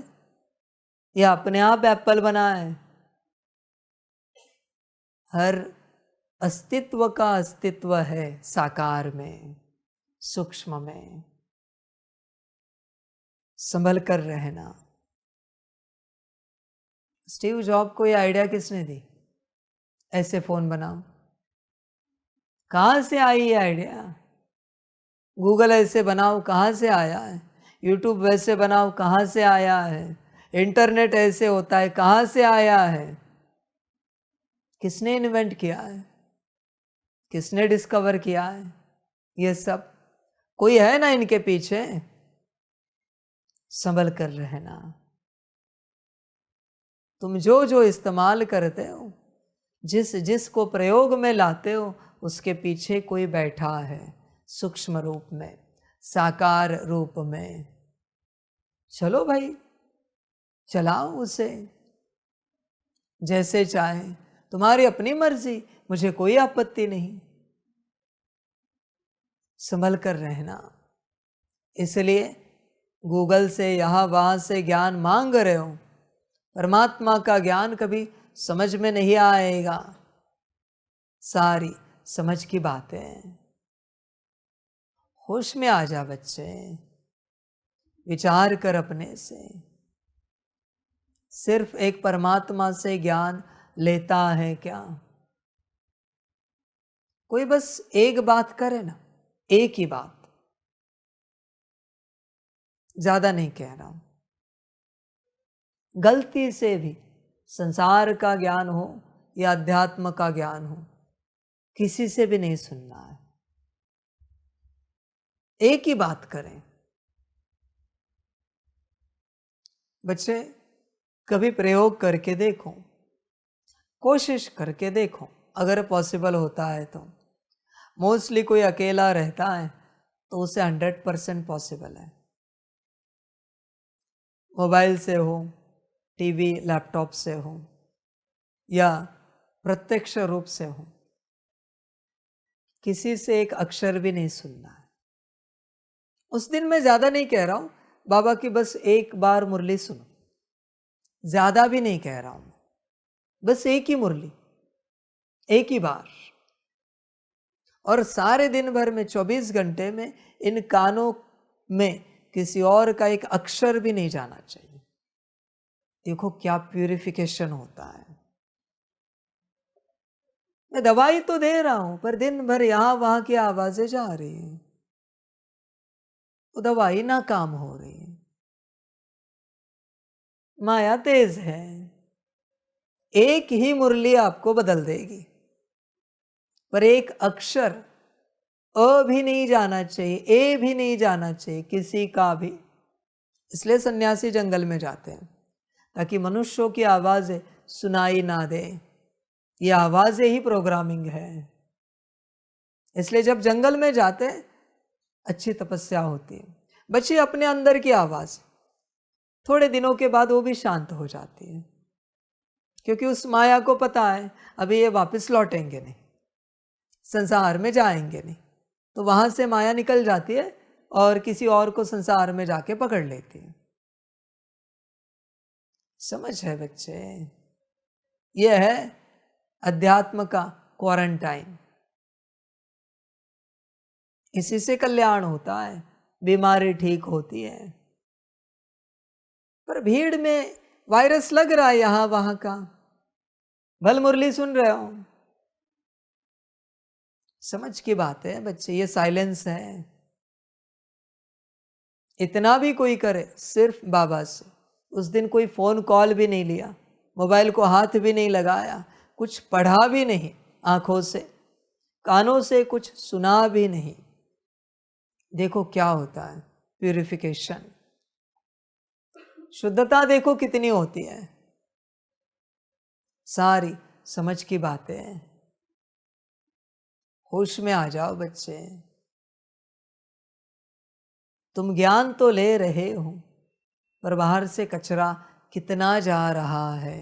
या अपने आप एप्पल बना है? हर अस्तित्व का अस्तित्व है साकार में, सूक्ष्म में। संभल कर रहना। स्टीव जॉब को ये आइडिया किसने दी, ऐसे फोन बनाओ? कहां से आई ये आइडिया? गूगल ऐसे बनाओ, कहां से आया है? यूट्यूब वैसे बनाओ, कहां से आया है? इंटरनेट ऐसे होता है, कहां से आया है? किसने इन्वेंट किया है? किसने डिस्कवर किया है? ये सब कोई है ना इनके पीछे? संभल कर रहना। तुम जो जो इस्तेमाल करते हो, जिस जिस को प्रयोग में लाते हो, उसके पीछे कोई बैठा है सूक्ष्म रूप में। साकार रूप में। चलो भाई, चलाओ उसे जैसे चाहे, तुम्हारी अपनी मर्जी, मुझे कोई आपत्ति नहीं। संभल कर रहना। इसलिए गूगल से यहाँ वहाँ से ज्ञान मांग रहे हो, परमात्मा का ज्ञान कभी समझ में नहीं आएगा। सारी समझ की बातें। होश में आ जा बच्चे, विचार कर अपने से। सिर्फ एक परमात्मा से ज्ञान लेता है क्या? कोई बस एक बात करे ना, एक ही बात, ज्यादा नहीं कह रहा हूं। गलती से भी संसार का ज्ञान हो या अध्यात्म का ज्ञान हो, किसी से भी नहीं सुनना है। एक ही बात करें। बच्चे, कभी प्रयोग करके देखो, कोशिश करके देखो, अगर पॉसिबल होता है तो। मोस्टली कोई अकेला रहता है तो उसे 100% पॉसिबल है। मोबाइल से हो, टीवी लैपटॉप से हो, या प्रत्यक्ष रूप से हो, किसी से एक अक्षर भी नहीं सुनना है। उस दिन मैं ज्यादा नहीं कह रहा हूं, बाबा की बस एक बार मुरली सुनो, ज्यादा भी नहीं कह रहा हूं, बस एक ही मुरली, एक ही बार। और सारे दिन भर में 24 घंटे में इन कानों में किसी और का एक अक्षर भी नहीं जाना चाहिए। देखो क्या प्यूरिफिकेशन होता है। मैं दवाई तो दे रहा हूं, पर दिन भर यहां वहां की आवाजें जा रही हैं, वो दवाई नाकाम हो रही है। माया तेज है, एक ही मुरली आपको बदल देगी, पर एक अक्षर अ भी नहीं जाना चाहिए, ए भी नहीं जाना चाहिए किसी का भी। इसलिए सन्यासी जंगल में जाते हैं, ताकि मनुष्यों की आवाजें सुनाई ना दे। ये आवाजें ही प्रोग्रामिंग है। इसलिए जब जंगल में जाते हैं, अच्छी तपस्या होती है। बच्चे अपने अंदर की आवाज थोड़े दिनों के बाद वो भी शांत हो जाती है, क्योंकि उस माया को पता है अभी ये वापस लौटेंगे नहीं, संसार में जाएंगे नहीं, तो वहां से माया निकल जाती है और किसी और को संसार में जाके पकड़ लेती है। समझ है बच्चे? यह है अध्यात्म का क्वारंटाइन। इसी से कल्याण होता है, बीमारी ठीक होती है। पर भीड़ में वायरस लग रहा है यहां वहां का, भल मुरली सुन रहे हो। समझ की बात है बच्चे, ये साइलेंस है। इतना भी कोई करे सिर्फ बाबा से। उस दिन कोई फोन कॉल भी नहीं लिया, मोबाइल को हाथ भी नहीं लगाया, कुछ पढ़ा भी नहीं, आंखों से कानों से कुछ सुना भी नहीं। देखो क्या होता है, प्यूरिफिकेशन, शुद्धता देखो कितनी होती है। सारी समझ की बातें। होश में आ जाओ बच्चे। तुम ज्ञान तो ले रहे हो, पर बाहर से कचरा कितना जा रहा है,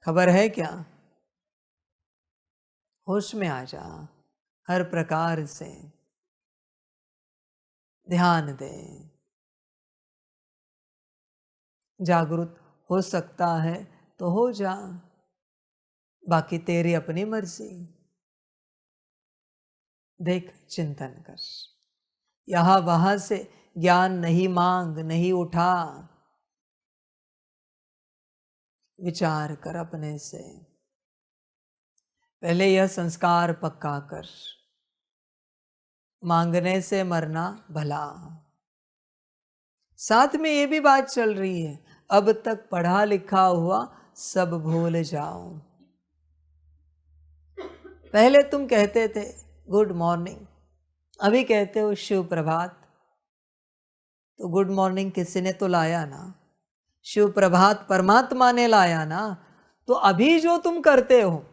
खबर है क्या? होश में आ जा, हर प्रकार से ध्यान दे। जागरूक हो सकता है तो हो जा, बाकी तेरी अपनी मर्जी। देख, चिंतन कर, यहां वहां से ज्ञान नहीं मांग, नहीं उठा, विचार कर अपने से। पहले यह संस्कार पक्का कर, मांगने से मरना भला। साथ में ये भी बात चल रही है, अब तक पढ़ा लिखा हुआ सब भूल जाओ। पहले तुम कहते थे गुड मॉर्निंग, अभी कहते हो शिव प्रभात। तो गुड मॉर्निंग किसी ने तो लाया ना, शिव प्रभात परमात्मा ने लाया ना। तो अभी जो तुम करते हो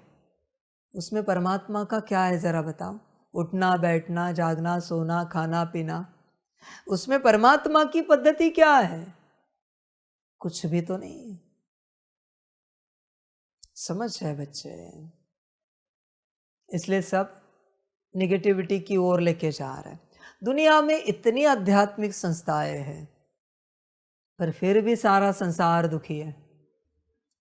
उसमें परमात्मा का क्या है जरा बताओ? उठना, बैठना, जागना, सोना, खाना, पीना, उसमें परमात्मा की पद्धति क्या है? कुछ भी तो नहीं। समझ है बच्चे? इसलिए सब निगेटिविटी की ओर लेके जा रहे हैं। दुनिया में इतनी आध्यात्मिक संस्थाएं हैं, पर फिर भी सारा संसार दुखी है।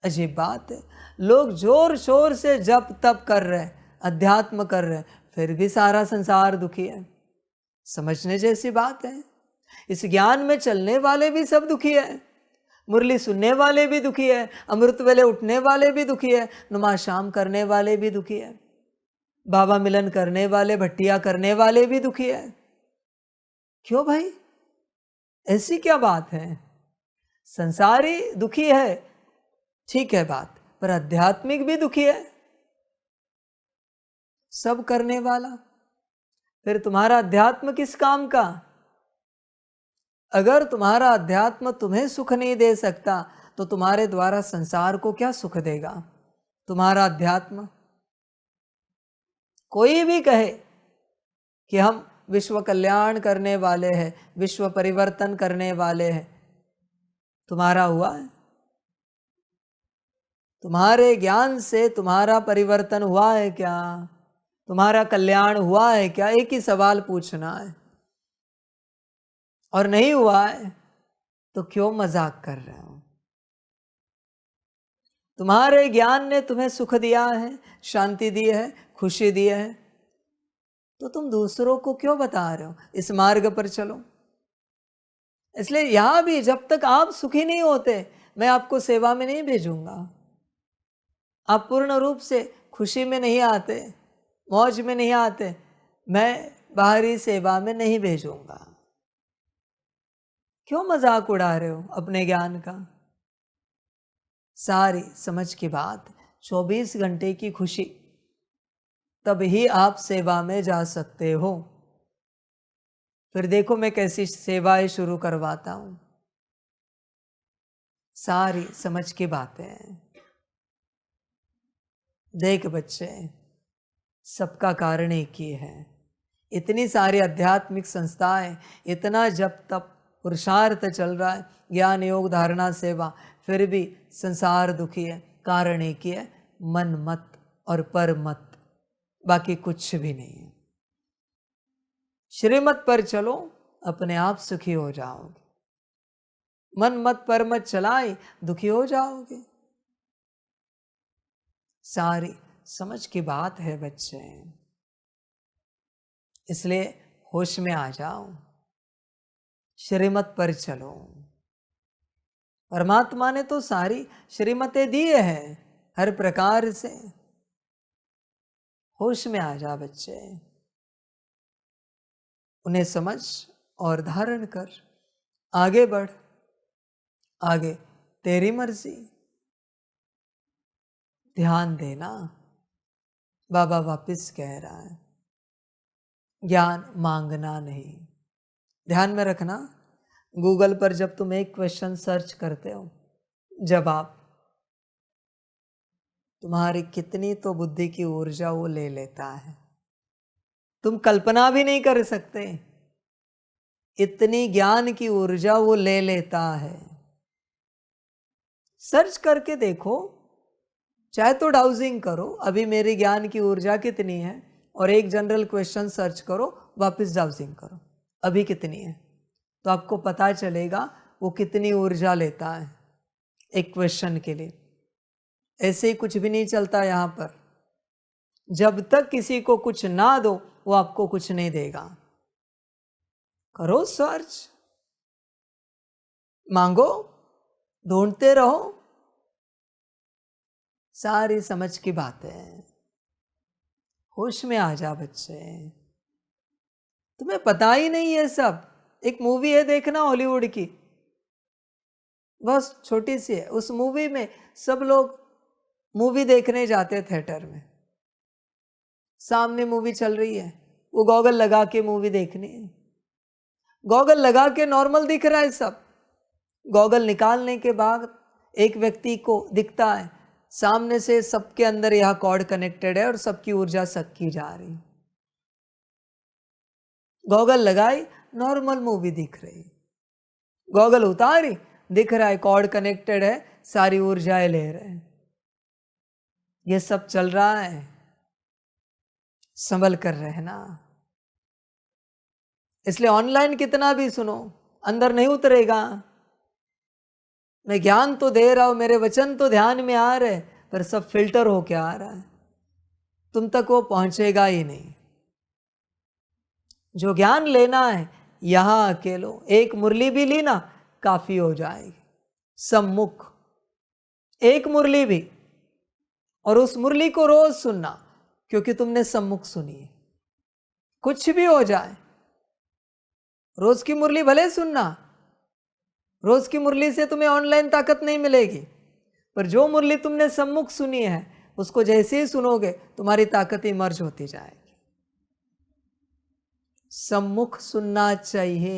अजीब बात है। लोग जोर शोर से जप तप कर रहे हैं, अध्यात्म कर रहे हैं, फिर भी सारा संसार दुखी है। समझने जैसी बात है। इस ज्ञान में चलने वाले भी सब दुखी है, मुरली सुनने वाले भी दुखी है, अमृत वेले उठने वाले भी दुखी है, नुमा शाम करने वाले भी दुखी है, बाबा मिलन करने वाले, भट्टिया करने वाले भी दुखी है। क्यों भाई? ऐसी क्या बात है? संसारी दुखी है, ठीक है बात, पर आध्यात्मिक भी दुखी है, सब करने वाला। फिर तुम्हारा अध्यात्म किस काम का? अगर तुम्हारा अध्यात्म तुम्हें सुख नहीं दे सकता, तो तुम्हारे द्वारा संसार को क्या सुख देगा तुम्हारा अध्यात्म? कोई भी कहे कि हम विश्व कल्याण करने वाले हैं, विश्व परिवर्तन करने वाले हैं, तुम्हारा हुआ है? तुम्हारे ज्ञान से तुम्हारा परिवर्तन हुआ है क्या? तुम्हारा कल्याण हुआ है क्या? एक ही सवाल पूछना है। और नहीं हुआ है तो क्यों मजाक कर रहे हो? तुम्हारे ज्ञान ने तुम्हें सुख दिया है, शांति दी है, खुशी दी है, तो तुम दूसरों को क्यों बता रहे हो इस मार्ग पर चलो? इसलिए यहां भी जब तक आप सुखी नहीं होते, मैं आपको सेवा में नहीं भेजूंगा। आप पूर्ण रूप से खुशी में नहीं आते, मौज में नहीं आते, मैं बाहरी सेवा में नहीं भेजूंगा। क्यों मजाक उड़ा रहे हो अपने ज्ञान का? सारी समझ की बात, 24 घंटे की खुशी, तब ही आप सेवा में जा सकते हो। फिर देखो मैं कैसी सेवाएं शुरू करवाता हूं। सारी समझ की बातें। देख बच्चे, सबका कारण एक ही है। इतनी सारी आध्यात्मिक संस्थाएं, इतना जब तब पुरुषार्थ चल रहा है, ज्ञान योग धारणा सेवा, फिर भी संसार दुखी है। कारण एक ही है, मन मत और पर मत, बाकी कुछ भी नहीं है। श्रीमत पर चलो, अपने आप सुखी हो जाओगे। मन मत पर मत चलाए, दुखी हो जाओगे। सारी समझ की बात है बच्चे। इसलिए होश में आ जाओ, श्रीमत पर चलो। परमात्मा ने तो सारी श्रीमतें दी है हर प्रकार से। होश में आ जा बच्चे, उन्हें समझ और धारण कर, आगे बढ़। आगे तेरी मर्जी। ध्यान देना, बाबा वापिस कह रहा है, ज्ञान मांगना नहीं। ध्यान में रखना, गूगल पर जब तुम एक क्वेश्चन सर्च करते हो, जवाब तुम्हारी कितनी तो बुद्धि की ऊर्जा वो ले लेता है, तुम कल्पना भी नहीं कर सकते। इतनी ज्ञान की ऊर्जा वो ले लेता है। सर्च करके देखो, चाहे तो डाउजिंग करो, अभी मेरी ज्ञान की ऊर्जा कितनी है, और एक जनरल क्वेश्चन सर्च करो, वापस डाउजिंग करो, अभी कितनी है, तो आपको पता चलेगा वो कितनी ऊर्जा लेता है एक क्वेश्चन के लिए। ऐसे ही कुछ भी नहीं चलता यहाँ पर। जब तक किसी को कुछ ना दो, वो आपको कुछ नहीं देगा। करो सर्च, मांगो, ढूंढते रहो। सारी समझ की बातें। होश में आ जा बच्चे, तुम्हें पता ही नहीं है सब। एक मूवी है देखना हॉलीवुड की, बहुत छोटी सी है। उस मूवी में सब लोग मूवी देखने जाते थिएटर में, सामने मूवी चल रही है, वो गॉगल लगा के मूवी देखनी है। गॉगल लगा के नॉर्मल दिख रहा है सब, गॉगल निकालने के बाद एक व्यक्ति को दिखता है सामने से सबके अंदर यह कॉर्ड कनेक्टेड है और सबकी ऊर्जा सक की जा रही। गॉगल लगाई, नॉर्मल मूवी दिख रही, गॉगल उतारी, दिख रहा है कॉर्ड कनेक्टेड है, सारी ऊर्जाएं ले रहे हैं, ये सब चल रहा है। संभल कर रहना। इसलिए ऑनलाइन कितना भी सुनो, अंदर नहीं उतरेगा। मैं ज्ञान तो दे रहा हूं, मेरे वचन तो ध्यान में आ रहे, पर सब फिल्टर होके आ रहा है, तुम तक वो पहुंचेगा ही नहीं। जो ज्ञान लेना है यहां आके लो, एक मुरली भी ली ना काफी हो जाएगी। सम्मुख एक मुरली भी, और उस मुरली को रोज सुनना, क्योंकि तुमने सम्मुख सुनी है। कुछ भी हो जाए, रोज की मुरली भले सुनना, रोज की मुरली से तुम्हें ऑनलाइन ताकत नहीं मिलेगी, पर जो मुरली तुमने सम्मुख सुनी है उसको जैसे ही सुनोगे तुम्हारी ताकत इमर्ज होती जाएगी। सम्मुख सुनना चाहिए,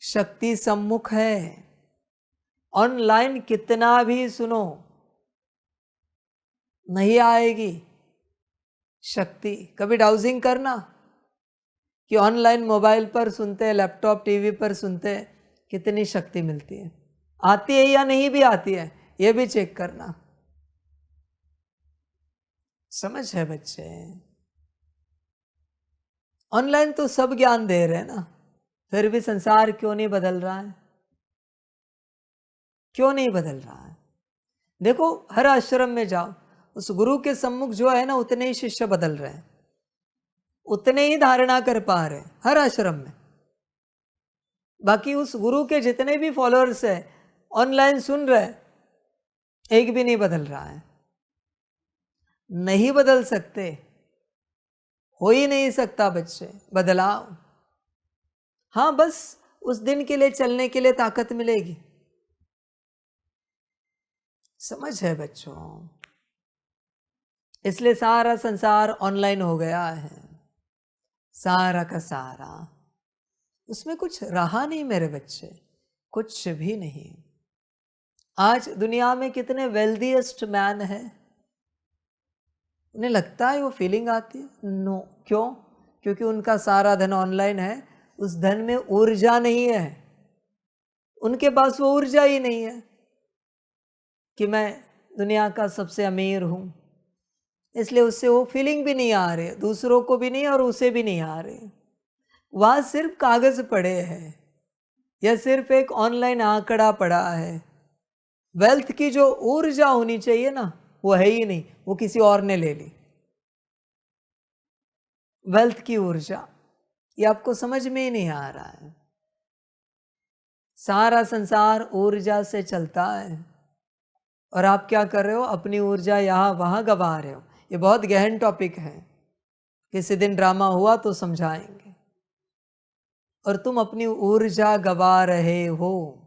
शक्ति सम्मुख है। ऑनलाइन कितना भी सुनो नहीं आएगी शक्ति। कभी डाउजिंग करना कि ऑनलाइन मोबाइल पर सुनते, लैपटॉप टीवी पर सुनते कितनी शक्ति मिलती है, आती है या नहीं भी आती है, यह भी चेक करना। समझ है बच्चे? ऑनलाइन तो सब ज्ञान दे रहे हैं ना, फिर भी संसार क्यों नहीं बदल रहा है? क्यों नहीं बदल रहा है? देखो, हर आश्रम में जाओ, उस गुरु के सम्मुख जो है ना, उतने ही शिष्य बदल रहे हैं, उतने ही धारणा कर पा रहे हैं हर आश्रम में। बाकी उस गुरु के जितने भी फॉलोअर्स हैं ऑनलाइन सुन रहे, एक भी नहीं बदल रहा है। नहीं बदल सकते, हो ही नहीं सकता बच्चे बदलाव। हाँ, बस उस दिन के लिए चलने के लिए ताकत मिलेगी। समझ है बच्चों? इसलिए सारा संसार ऑनलाइन हो गया है, सारा का सारा। उसमें कुछ रहा नहीं मेरे बच्चे, कुछ भी नहीं। आज दुनिया में कितने वेल्दीएस्ट मैन है, उन्हें लगता है वो फीलिंग आती है? नो। क्यों? क्योंकि उनका सारा धन ऑनलाइन है, उस धन में ऊर्जा नहीं है, उनके पास वो ऊर्जा ही नहीं है कि मैं दुनिया का सबसे अमीर हूं। इसलिए उससे वो फीलिंग भी नहीं आ रही, दूसरों को भी नहीं और उसे भी नहीं आ रही। वहां सिर्फ कागज पड़े हैं या सिर्फ एक ऑनलाइन आंकड़ा पड़ा है। वेल्थ की जो ऊर्जा होनी चाहिए ना, वो है ही नहीं, वो किसी और ने ले ली। वेल्थ की ऊर्जा, ये आपको समझ में ही नहीं आ रहा है। सारा संसार ऊर्जा से चलता है और आप क्या कर रहे हो? अपनी ऊर्जा यहां वहां गवा रहे हो। ये बहुत गहन टॉपिक है, किसी दिन ड्रामा हुआ तो समझाएंगे। और तुम अपनी ऊर्जा गवा रहे हो।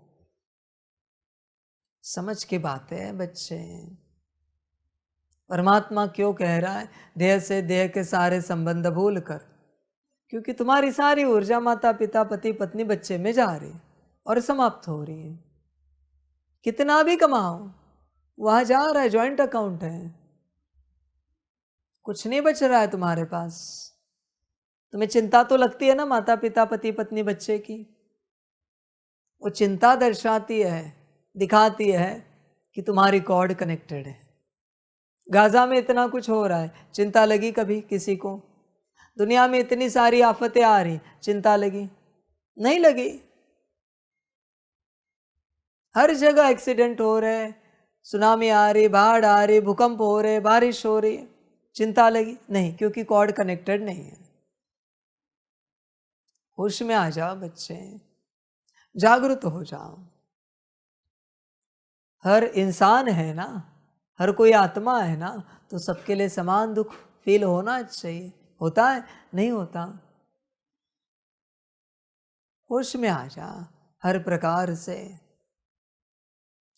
समझ की बात है बच्चे। परमात्मा क्यों कह रहा है देह से देह के सारे संबंध भूल कर? क्योंकि तुम्हारी सारी ऊर्जा माता पिता पति पत्नी बच्चे में जा रही है और समाप्त हो रही है। कितना भी कमाओ वहां जा रहा है, जॉइंट अकाउंट है, कुछ नहीं बच रहा है तुम्हारे पास। तुम्हें चिंता तो लगती है ना माता पिता पति पत्नी बच्चे की, वो चिंता दर्शाती है, दिखाती है कि तुम्हारी कॉर्ड कनेक्टेड है। गाजा में इतना कुछ हो रहा है, चिंता लगी कभी किसी को? दुनिया में इतनी सारी आफतें आ रही, चिंता लगी? नहीं लगी। हर जगह एक्सीडेंट हो रहे, सुनामी आ रही, बाढ़ आ रही, भूकंप हो रहे, बारिश हो रही, चिंता लगी? नहीं, क्योंकि कॉर्ड कनेक्टेड नहीं है। होश में आ जाओ बच्चे, जागरूक हो जाओ। हर इंसान है ना, हर कोई आत्मा है ना, तो सबके लिए समान दुख फील होना चाहिए। होता है? नहीं होता। होश में आ जा हर प्रकार से।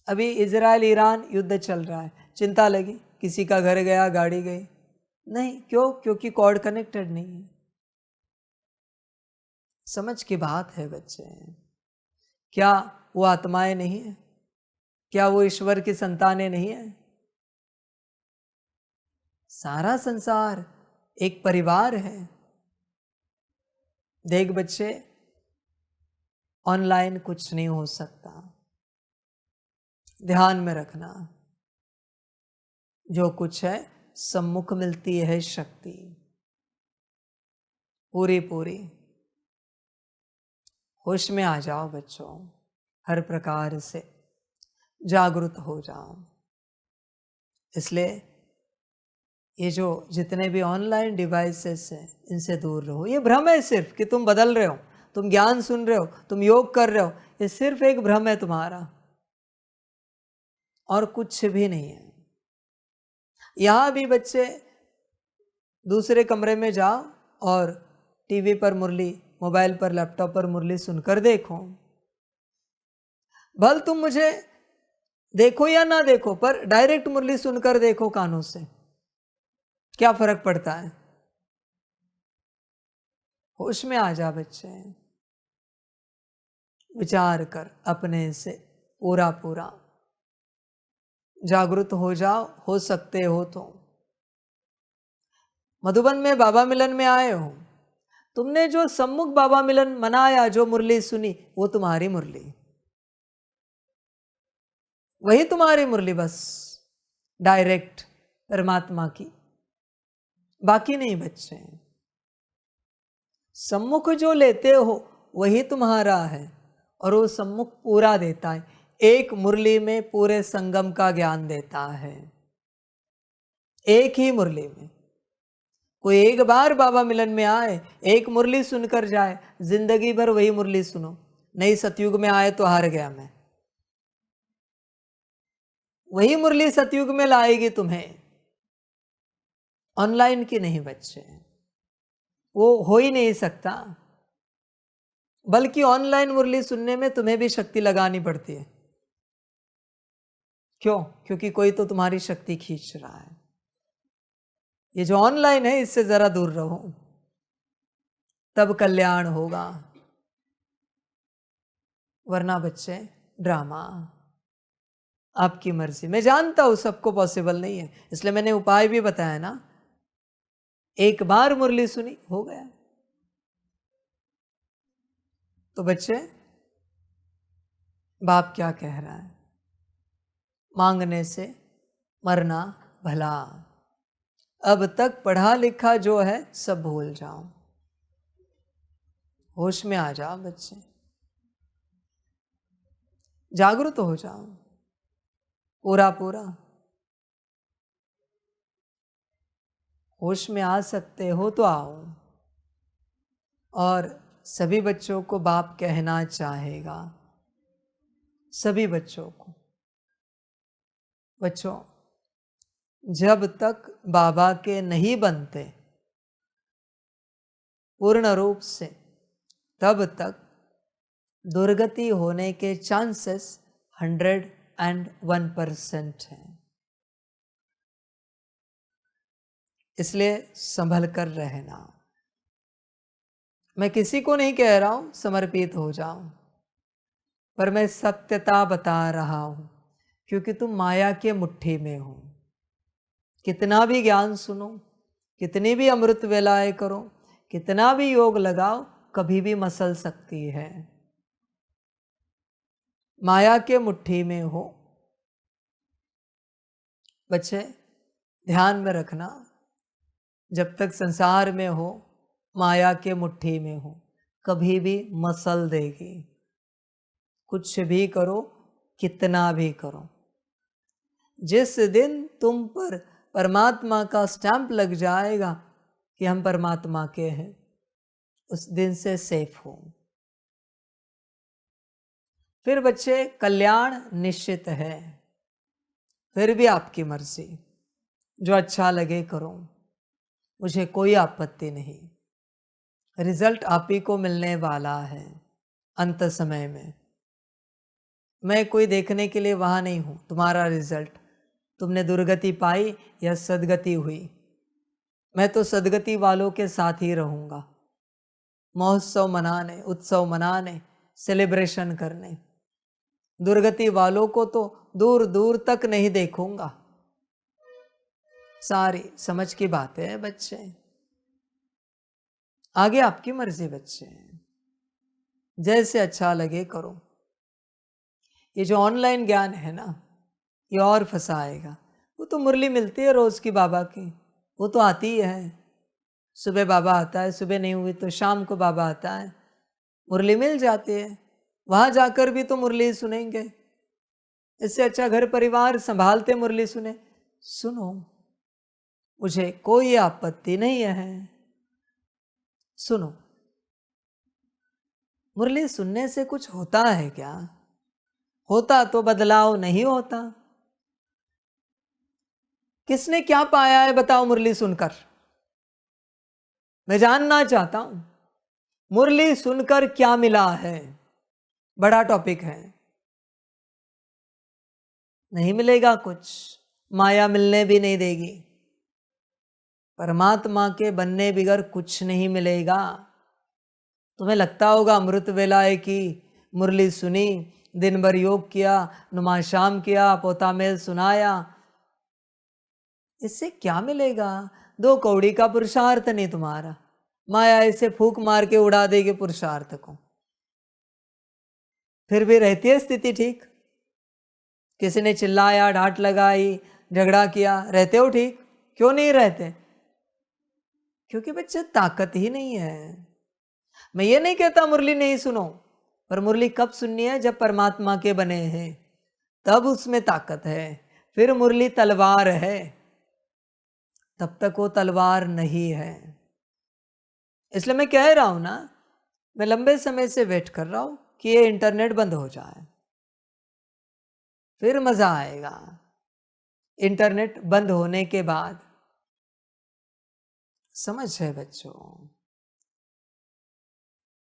अभी इजराइल ईरान युद्ध चल रहा है, चिंता लगी? किसी का घर गया, गाड़ी गई? नहीं। क्यों? क्योंकि कॉर्ड कनेक्टेड नहीं है। समझ की बात है बच्चे। क्या वो आत्माएं नहीं है? क्या वो ईश्वर की संतानें नहीं है? सारा संसार एक परिवार है। देख बच्चे, ऑनलाइन कुछ नहीं हो सकता। ध्यान में रखना, जो कुछ है सम्मुख मिलती है शक्ति पूरी पूरी। होश में आ जाओ बच्चों, हर प्रकार से जागरूक हो जाओ। इसलिए ये जो जितने भी ऑनलाइन डिवाइसेस हैं, इनसे दूर रहो। ये भ्रम है सिर्फ कि तुम बदल रहे हो, तुम ज्ञान सुन रहे हो, तुम योग कर रहे हो। ये सिर्फ एक भ्रम है तुम्हारा, और कुछ भी नहीं है। यहाँ भी बच्चे दूसरे कमरे में जाओ और टीवी पर मुरली, मोबाइल पर, लैपटॉप पर मुरली सुनकर देखो। भल तुम मुझे देखो या ना देखो, पर डायरेक्ट मुरली सुनकर देखो कानों से, क्या फर्क पड़ता है? होश में आ जा बच्चे, विचार कर अपने से पूरा पूरा जागरूक हो जाओ, हो सकते हो तो। मधुबन में बाबा मिलन में आए हो, तुमने जो सम्मुख बाबा मिलन मनाया, जो मुरली सुनी, वो तुम्हारी मुरली, वही तुम्हारी मुरली, बस डायरेक्ट परमात्मा की, बाकी नहीं बच्चे। सम्मुख जो लेते हो वही तुम्हारा है, और वो सम्मुख पूरा देता है। एक मुरली में पूरे संगम का ज्ञान देता है, एक ही मुरली में। कोई एक बार बाबा मिलन में आए, एक मुरली सुनकर जाए, जिंदगी भर वही मुरली सुनो। नहीं, सतयुग में आए तो हार गया मैं। वही मुरली सतयुग में लाएगी तुम्हें, ऑनलाइन की नहीं बच्चे, वो हो ही नहीं सकता। बल्कि ऑनलाइन मुरली सुनने में तुम्हें भी शक्ति लगानी पड़ती है। क्यों? क्योंकि कोई तो तुम्हारी शक्ति खींच रहा है। ये जो ऑनलाइन है, इससे जरा दूर रहो, तब कल्याण होगा। वरना बच्चे ड्रामा, आपकी मर्जी। मैं जानता हूं सबको पॉसिबल नहीं है, इसलिए मैंने उपाय भी बताया ना। एक बार मुरली सुनी, हो गया। तो बच्चे, बाप क्या कह रहा है? मांगने से मरना भला। अब तक पढ़ा लिखा जो है सब भूल जाओ, होश में आ जाओ बच्चे, जागरूक हो जाओ पूरा पूरा। होश में आ सकते हो तो आओ। और सभी बच्चों को बाप कहना चाहेगा, सभी बच्चों को। बच्चों, जब तक बाबा के नहीं बनते पूर्ण रूप से, तब तक दुर्गति होने के चांसेस 101% हैं। इसलिए संभल कर रहना। मैं किसी को नहीं कह रहा हूं समर्पित हो जाओ, पर मैं सत्यता बता रहा हूं, क्योंकि तुम माया के मुट्ठी में हो। कितना भी ज्ञान सुनो, कितनी भी अमृत वेलाएं करो, कितना भी योग लगाओ, कभी भी मसल सकती है। माया के मुट्ठी में हो। बच्चे, ध्यान में रखना, जब तक संसार में हो, माया के मुट्ठी में हो, कभी भी मसल देगी। कुछ भी करो, कितना भी करो, जिस दिन तुम पर परमात्मा का स्टैंप लग जाएगा कि हम परमात्मा के हैं, उस दिन से सेफ हो। फिर बच्चे, कल्याण निश्चित है। फिर भी आपकी मर्जी, जो अच्छा लगे करो, मुझे कोई आपत्ति नहीं। रिजल्ट आप ही को मिलने वाला है अंत समय में। मैं कोई देखने के लिए वहां नहीं हूं तुम्हारा रिजल्ट, तुमने दुर्गति पाई या सदगति हुई। मैं तो सदगति वालों के साथ ही रहूंगा, महोत्सव मनाने, उत्सव मनाने, सेलिब्रेशन करने। दुर्गति वालों को तो दूर दूर तक नहीं देखूंगा। सारी समझ की बातें हैं बच्चे। आगे आपकी मर्जी बच्चे, जैसे अच्छा लगे करो। ये जो ऑनलाइन ज्ञान है ना, ये और फंसाएगा। वो तो मुरली मिलती है रोज की बाबा की, वो तो आती ही है। सुबह बाबा आता है, सुबह नहीं हुई तो शाम को बाबा आता है, मुरली मिल जाती है। वहां जाकर भी तो मुरली सुनेंगे। इससे अच्छा घर परिवार संभालते मुरली सुने। सुनो, मुझे कोई आपत्ति नहीं है, सुनो। मुरली सुनने से कुछ होता है क्या? होता तो बदलाव नहीं होता। किसने क्या पाया है बताओ मुरली सुनकर? मैं जानना चाहता हूं, मुरली सुनकर क्या मिला है? बड़ा टॉपिक है। नहीं मिलेगा कुछ, माया मिलने भी नहीं देगी। परमात्मा के बनने बिगर कुछ नहीं मिलेगा। तुम्हें लगता होगा अमृत वेलाए की मुरली सुनी, दिन भर योग किया, नुमा शाम किया, पोता मेल सुनाया, इससे क्या मिलेगा? 2 कौड़ी का पुरुषार्थ नहीं तुम्हारा। माया इसे फूक मार के उड़ा देगी पुरुषार्थ को। फिर भी रहती है स्थिति ठीक? किसी ने चिल्लाया, डांट लगाई, झगड़ा किया, रहते हो ठीक? क्यों नहीं रहते? क्योंकि बच्चे ताकत ही नहीं है। मैं ये नहीं कहता मुरली नहीं सुनो, पर मुरली कब सुननी है? जब परमात्मा के बने हैं, तब उसमें ताकत है। फिर मुरली तलवार है, तब तक वो तलवार नहीं है। इसलिए मैं कह रहा हूं ना, मैं लंबे समय से वेट कर रहा हूं कि ये इंटरनेट बंद हो जाए, फिर मजा आएगा। इंटरनेट बंद होने के बाद समझ है बच्चों,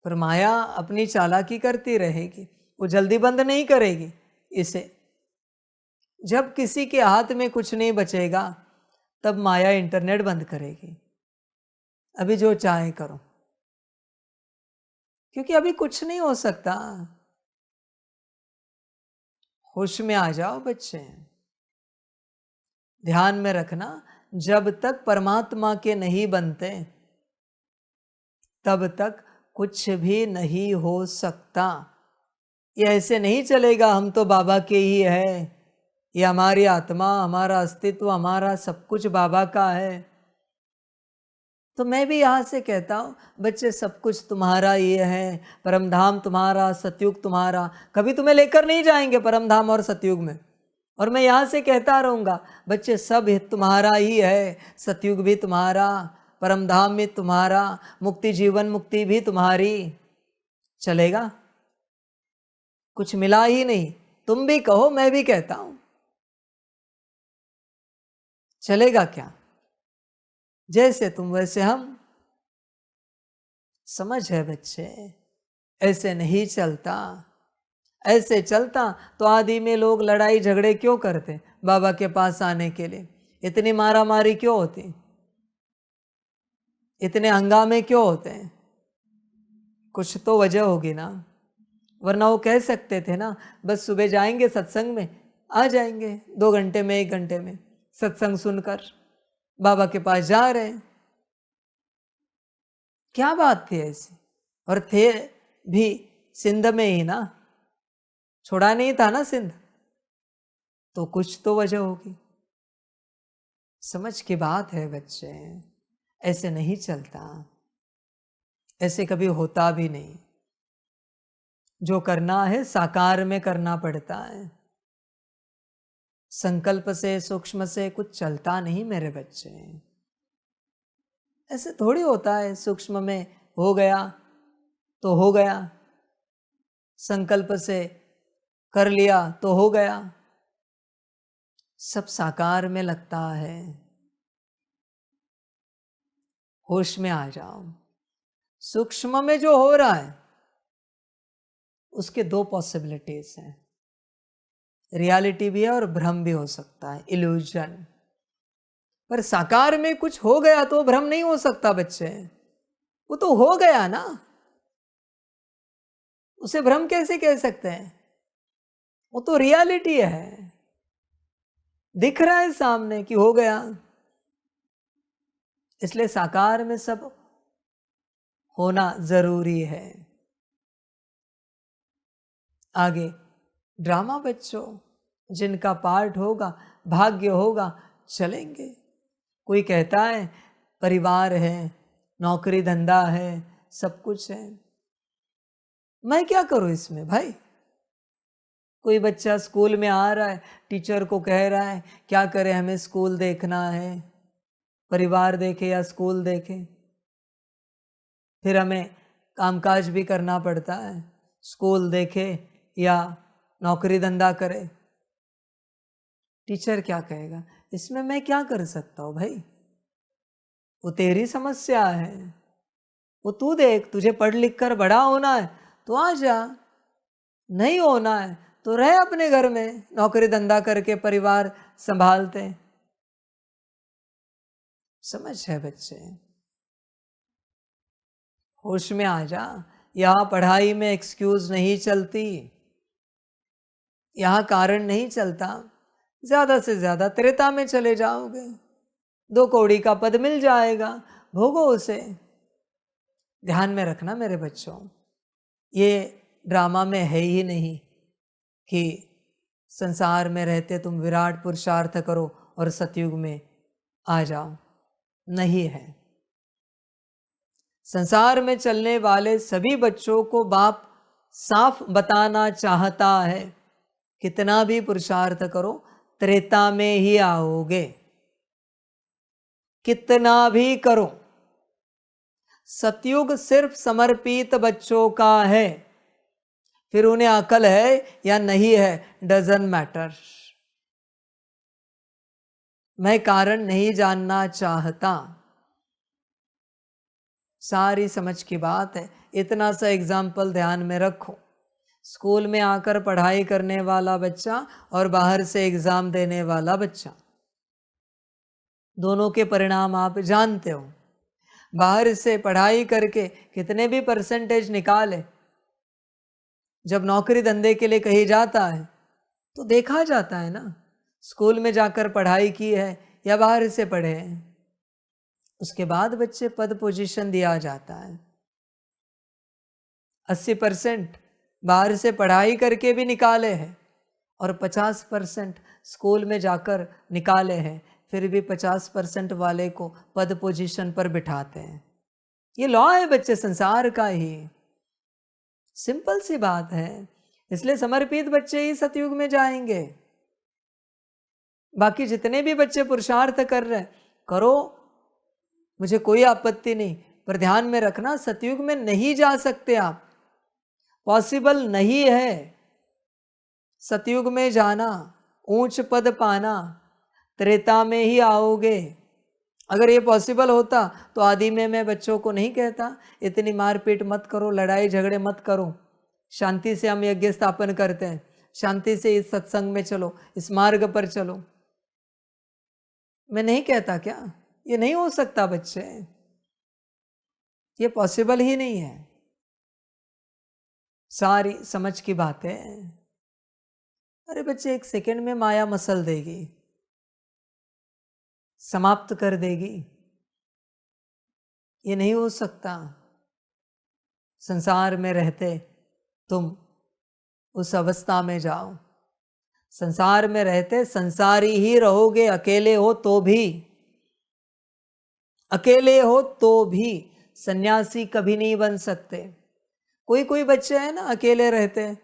पर माया अपनी चालाकी करती रहेगी, वो जल्दी बंद नहीं करेगी इसे। जब किसी के हाथ में कुछ नहीं बचेगा, तब माया इंटरनेट बंद करेगी। अभी जो चाहे करो, क्योंकि अभी कुछ नहीं हो सकता। होश में आ जाओ बच्चे। ध्यान में रखना, जब तक परमात्मा के नहीं बनते, तब तक कुछ भी नहीं हो सकता। ये ऐसे नहीं चलेगा हम तो बाबा के ही है, ये हमारी आत्मा, हमारा अस्तित्व, हमारा सब कुछ बाबा का है। तो मैं भी यहाँ से कहता हूँ, बच्चे सब कुछ तुम्हारा ये है, परमधाम तुम्हारा, सतयुग तुम्हारा। कभी तुम्हें लेकर नहीं जाएंगे परमधाम और सतयुग में। और मैं यहाँ से कहता रहूँगा, बच्चे सब तुम्हारा ही है, सतयुग भी तुम्हारा, परमधाम भी तुम्हारा, मुक्ति जीवन मुक्ति भी तुम्हारी। चलेगा? कुछ मिला ही नहीं। तुम भी कहो, मैं भी कहता हूँ, चलेगा क्या? जैसे तुम वैसे हम। समझ है बच्चे? ऐसे नहीं चलता। ऐसे चलता तो आदि में लोग लड़ाई झगड़े क्यों करते बाबा के पास आने के लिए? इतनी मारा मारी क्यों होती? इतने हंगामे क्यों होते हैं? कुछ तो वजह होगी ना, वरना वो कह सकते थे ना, बस सुबह जाएंगे सत्संग में, आ जाएंगे 2 घंटे में 1 घंटे में सत्संग सुनकर बाबा के पास जा रहे हैं। क्या बात थी ऐसी? और थे भी सिंध में ही ना, छोड़ा नहीं था ना सिंध, तो कुछ तो वजह होगी। समझ की बात है बच्चे, ऐसे नहीं चलता, ऐसे कभी होता भी नहीं। जो करना है साकार में करना पड़ता है। संकल्प से सूक्ष्म से कुछ चलता नहीं मेरे बच्चे। ऐसे थोड़ी होता है सूक्ष्म में हो गया तो हो गया, संकल्प से कर लिया तो हो गया। सब साकार में लगता है। होश में आ जाओ। सूक्ष्म में जो हो रहा है उसके 2 पॉसिबिलिटीज हैं, रियलिटी भी है और भ्रम भी हो सकता है, इल्यूजन। पर साकार में कुछ हो गया तो भ्रम नहीं हो सकता बच्चे, वो तो हो गया ना, उसे भ्रम कैसे कह सकते हैं? वो तो रियलिटी है, दिख रहा है सामने कि हो गया। इसलिए साकार में सब होना जरूरी है। आगे ड्रामा बच्चों, जिनका पार्ट होगा, भाग्य होगा, चलेंगे। कोई कहता है परिवार है, नौकरी धंधा है, सब कुछ है, मैं क्या करूं इसमें भाई। कोई बच्चा स्कूल में आ रहा है, टीचर को कह रहा है क्या करें, हमें स्कूल देखना है, परिवार देखे या स्कूल देखे। फिर हमें कामकाज भी करना पड़ता है, स्कूल देखे या नौकरी धंधा करे। टीचर क्या कहेगा, इसमें मैं क्या कर सकता हूँ भाई, वो तेरी समस्या है, वो तू देख, तुझे पढ़ लिख कर बड़ा होना है तो आ जा, नहीं होना है तो रह अपने घर में, नौकरी धंधा करके परिवार संभालते। समझ है बच्चे, होश में आ जा। यहाँ पढ़ाई में एक्सक्यूज नहीं चलती, यहाँ कारण नहीं चलता। ज्यादा से ज्यादा त्रेता में चले जाओगे, 2 कौड़ी का पद मिल जाएगा, भोगो उसे। ध्यान में रखना मेरे बच्चों, ये ड्रामा में है ही नहीं कि संसार में रहते तुम विराट पुरुषार्थ करो और सतयुग में आ जाओ, नहीं है। संसार में चलने वाले सभी बच्चों को बाप साफ बताना चाहता है, कितना भी पुरुषार्थ करो त्रेता में ही आओगे, कितना भी करो। सतयुग सिर्फ समर्पित बच्चों का है, फिर उन्हें अकल है या नहीं है डजंट मैटर। मैं कारण नहीं जानना चाहता, सारी समझ की बात है। इतना सा एग्जाम्पल ध्यान में रखो, स्कूल में आकर पढ़ाई करने वाला बच्चा और बाहर से एग्जाम देने वाला बच्चा, दोनों के परिणाम आप जानते हो। बाहर से पढ़ाई करके कितने भी परसेंटेज निकाले, जब नौकरी धंधे के लिए कहीं जाता है तो देखा जाता है ना, स्कूल में जाकर पढ़ाई की है या बाहर से पढ़े हैं, उसके बाद बच्चे पद पोजीशन दिया जाता है। 80% बाहर से पढ़ाई करके भी निकाले हैं और 50% स्कूल में जाकर निकाले हैं, फिर भी 50% वाले को पद पोजीशन पर बिठाते हैं। ये लॉ है बच्चे संसार का ही, सिंपल सी बात है। इसलिए समर्पित बच्चे ही सतयुग में जाएंगे। बाकी जितने भी बच्चे पुरुषार्थ कर रहे करो, मुझे कोई आपत्ति नहीं, पर ध्यान में रखना सतयुग में नहीं जा सकते आप, पॉसिबल नहीं है सतयुग में जाना, ऊंच पद पाना, त्रेता में ही आओगे। अगर ये पॉसिबल होता तो आदि में मैं बच्चों को नहीं कहता इतनी मारपीट मत करो, लड़ाई झगड़े मत करो, शांति से हम यज्ञ स्थापन करते हैं, शांति से इस सत्संग में चलो, इस मार्ग पर चलो। मैं नहीं कहता क्या, ये नहीं हो सकता बच्चे, ये पॉसिबल ही नहीं है। सारी समझ की बातें। अरे बच्चे, 1 सेकंड में माया मसल देगी, समाप्त कर देगी, ये नहीं हो सकता। संसार में रहते तुम उस अवस्था में जाओ, संसार में रहते संसारी ही रहोगे, अकेले हो तो भी, अकेले हो तो भी सन्यासी कभी नहीं बन सकते। कोई कोई बच्चे हैं ना अकेले रहते हैं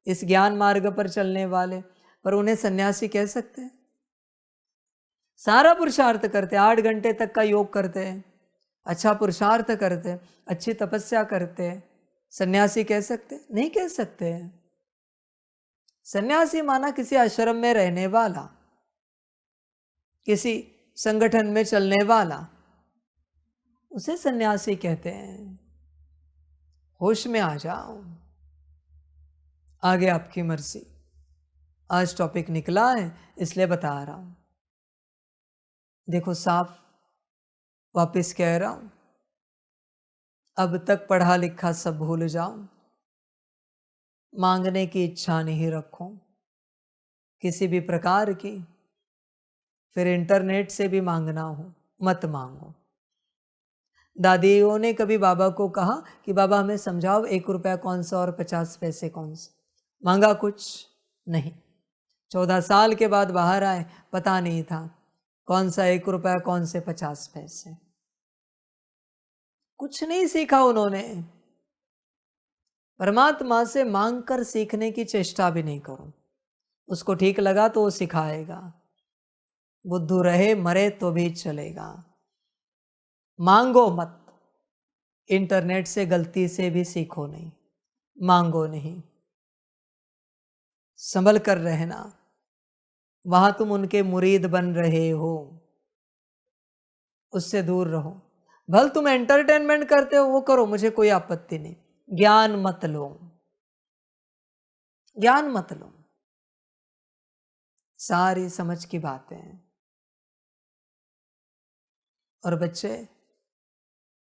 इस ज्ञान मार्ग पर चलने वाले, पर उन्हें सन्यासी कह सकते हैं। सारा पुरुषार्थ करते, 8 घंटे तक का योग करते हैं, अच्छा पुरुषार्थ करते, अच्छी तपस्या करते, सन्यासी कह सकते? नहीं कह सकते। सन्यासी माना किसी आश्रम में रहने वाला, किसी संगठन में चलने वाला, उसे सन्यासी कहते हैं। होश में आ जाओ, आगे आपकी मर्जी। आज टॉपिक निकला है इसलिए बता रहा हूं। देखो साफ वापस कह रहा हूं, अब तक पढ़ा लिखा सब भूल जाओ, मांगने की इच्छा नहीं रखो किसी भी प्रकार की, फिर इंटरनेट से भी मांगना हो मत मांगो, दादियों ने कभी बाबा को कहा कि बाबा हमें समझाओ 1 रुपया कौन सा और 50 पैसे कौन सा, मांगा कुछ नहीं। 14 साल के बाद बाहर आए, पता नहीं था कौन सा 1 रुपया कौन से 50 पैसे, कुछ नहीं सीखा उन्होंने। परमात्मा से मांग कर सीखने की चेष्टा भी नहीं करो, उसको ठीक लगा तो वो सिखाएगा, बुद्धू रहे मरे तो भी चलेगा। मांगो मत, इंटरनेट से गलती से भी सीखो नहीं, मांगो नहीं, संभल कर रहना। वहां तुम उनके मुरीद बन रहे हो, उससे दूर रहो। भल तुम एंटरटेनमेंट करते हो वो करो, मुझे कोई आपत्ति नहीं, ज्ञान मत लो, ज्ञान मत लो। सारी समझ की बातें हैं। और बच्चे,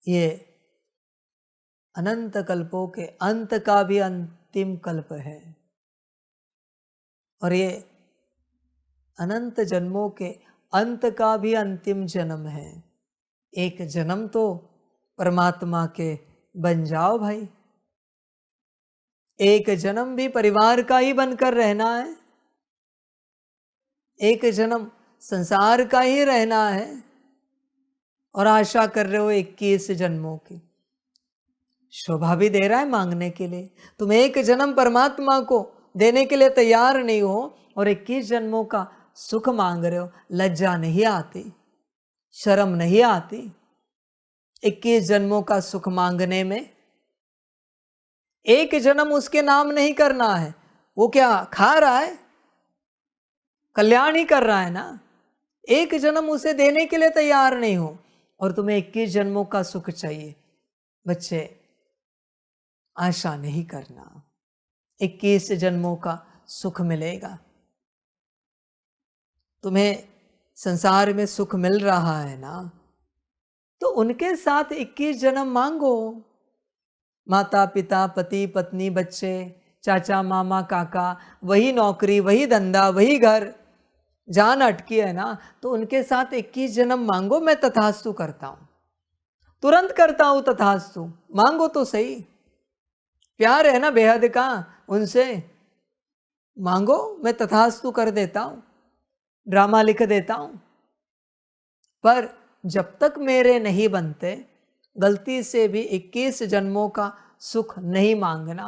ये अनंत कल्पों के अंत का भी अंतिम कल्प है, और ये अनंत जन्मों के अंत का भी अंतिम जन्म है। एक जन्म तो परमात्मा के बन जाओ भाई, एक जन्म भी परिवार का ही बनकर रहना है, एक जन्म संसार का ही रहना है, और आशा कर रहे हो 21 जन्मों की। शोभा भी दे रहा है मांगने के लिए, तुम एक जन्म परमात्मा को देने के लिए तैयार नहीं हो और 21 जन्मों का सुख मांग रहे हो। लज्जा नहीं आती, शर्म नहीं आती 21 जन्मों का सुख मांगने में? एक जन्म उसके नाम नहीं करना है, वो क्या खा रहा है? कल्याण ही कर रहा है ना। एक जन्म उसे देने के लिए तैयार नहीं हो और तुम्हें 21 जन्मों का सुख चाहिए। बच्चे, आशा नहीं करना, 21 जन्मों का सुख मिलेगा। तुम्हें संसार में सुख मिल रहा है ना, तो उनके साथ 21 जन्म मांगो। माता पिता, पति पत्नी, बच्चे, चाचा मामा काका, वही नौकरी, वही धंधा, वही घर, जान अटकी है ना, तो उनके साथ 21 जन्म मांगो। मैं तथास्तु करता हूं, तुरंत करता हूं तथास्तु। मांगो तो सही, प्यार है ना बेहद का उनसे, मांगो, मैं तथास्तु कर देता हूं, ड्रामा लिख देता हूं। पर जब तक मेरे नहीं बनते, गलती से भी 21 जन्मों का सुख नहीं मांगना।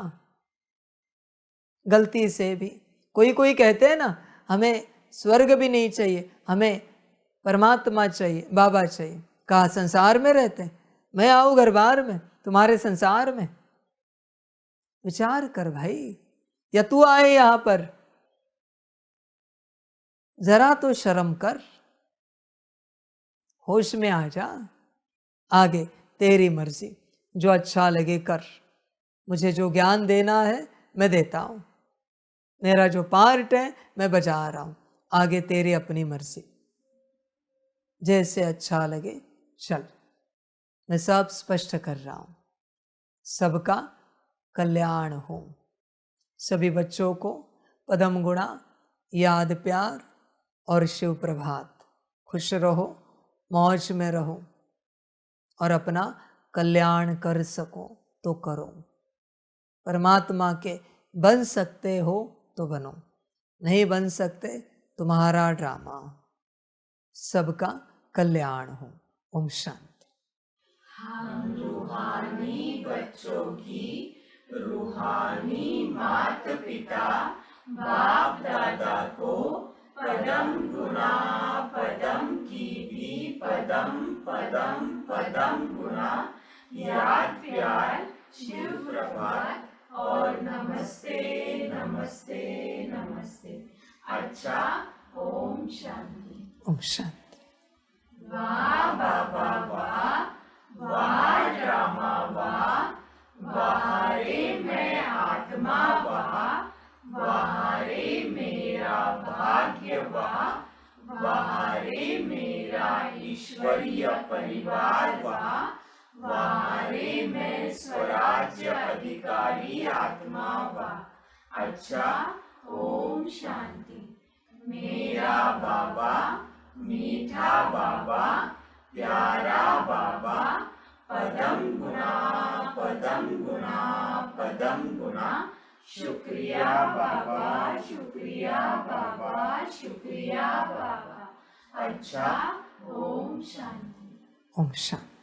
गलती से भी कोई कहते हैं ना, हमें स्वर्ग भी नहीं चाहिए, हमें परमात्मा चाहिए, बाबा चाहिए। कहा संसार में रहते, मैं आऊं घर बार में तुम्हारे संसार में? विचार कर भाई, या तू आए यहां पर, जरा तो शर्म कर, होश में आ जा। आगे तेरी मर्जी, जो अच्छा लगे कर। मुझे जो ज्ञान देना है मैं देता हूं, मेरा जो पार्ट है मैं बजा रहा हूं। आगे तेरी अपनी मर्जी, जैसे अच्छा लगे चल। मैं सब स्पष्ट कर रहा हूं, सबका कल्याण हो। सभी बच्चों को पदम गुणा, याद प्यार और शिव प्रभात। खुश रहो, मौज में रहो और अपना कल्याण कर सको तो करो। परमात्मा के बन सकते हो तो बनो, नहीं बन सकते तुम्हारा ड्रामा। सबका कल्याण हो। ओम शांति। हम रूहानी बच्चों की रूहानी माता पिता बाप दादा को पदम गुणा पदम की भी पदम पदम पदम गुणा, याद प्यार, शिव प्रभात और नमस्ते नमस्ते नमस्ते। अच्छा, ओम शांति। ओम शांति। वाह बाबा वाह, वाह ड्रामा वाह, वाह रे मैं आत्मा वाह, वाह रे मेरा भाग्य वाह, वाह रे मेरा ईश्वरीय परिवार वाह, वाह रे मैं स्वराज्य अधिकारी आत्मा वाह। अच्छा, ओम शांति। मेरा बाबा, मीठा बाबा, प्यारा बाबा, पदम गुना पदम गुना पदम गुना। शुक्रिया बाबा, शुक्रिया बाबा, शुक्रिया बाबा। अच्छा, ओम शांति। ओम शांति।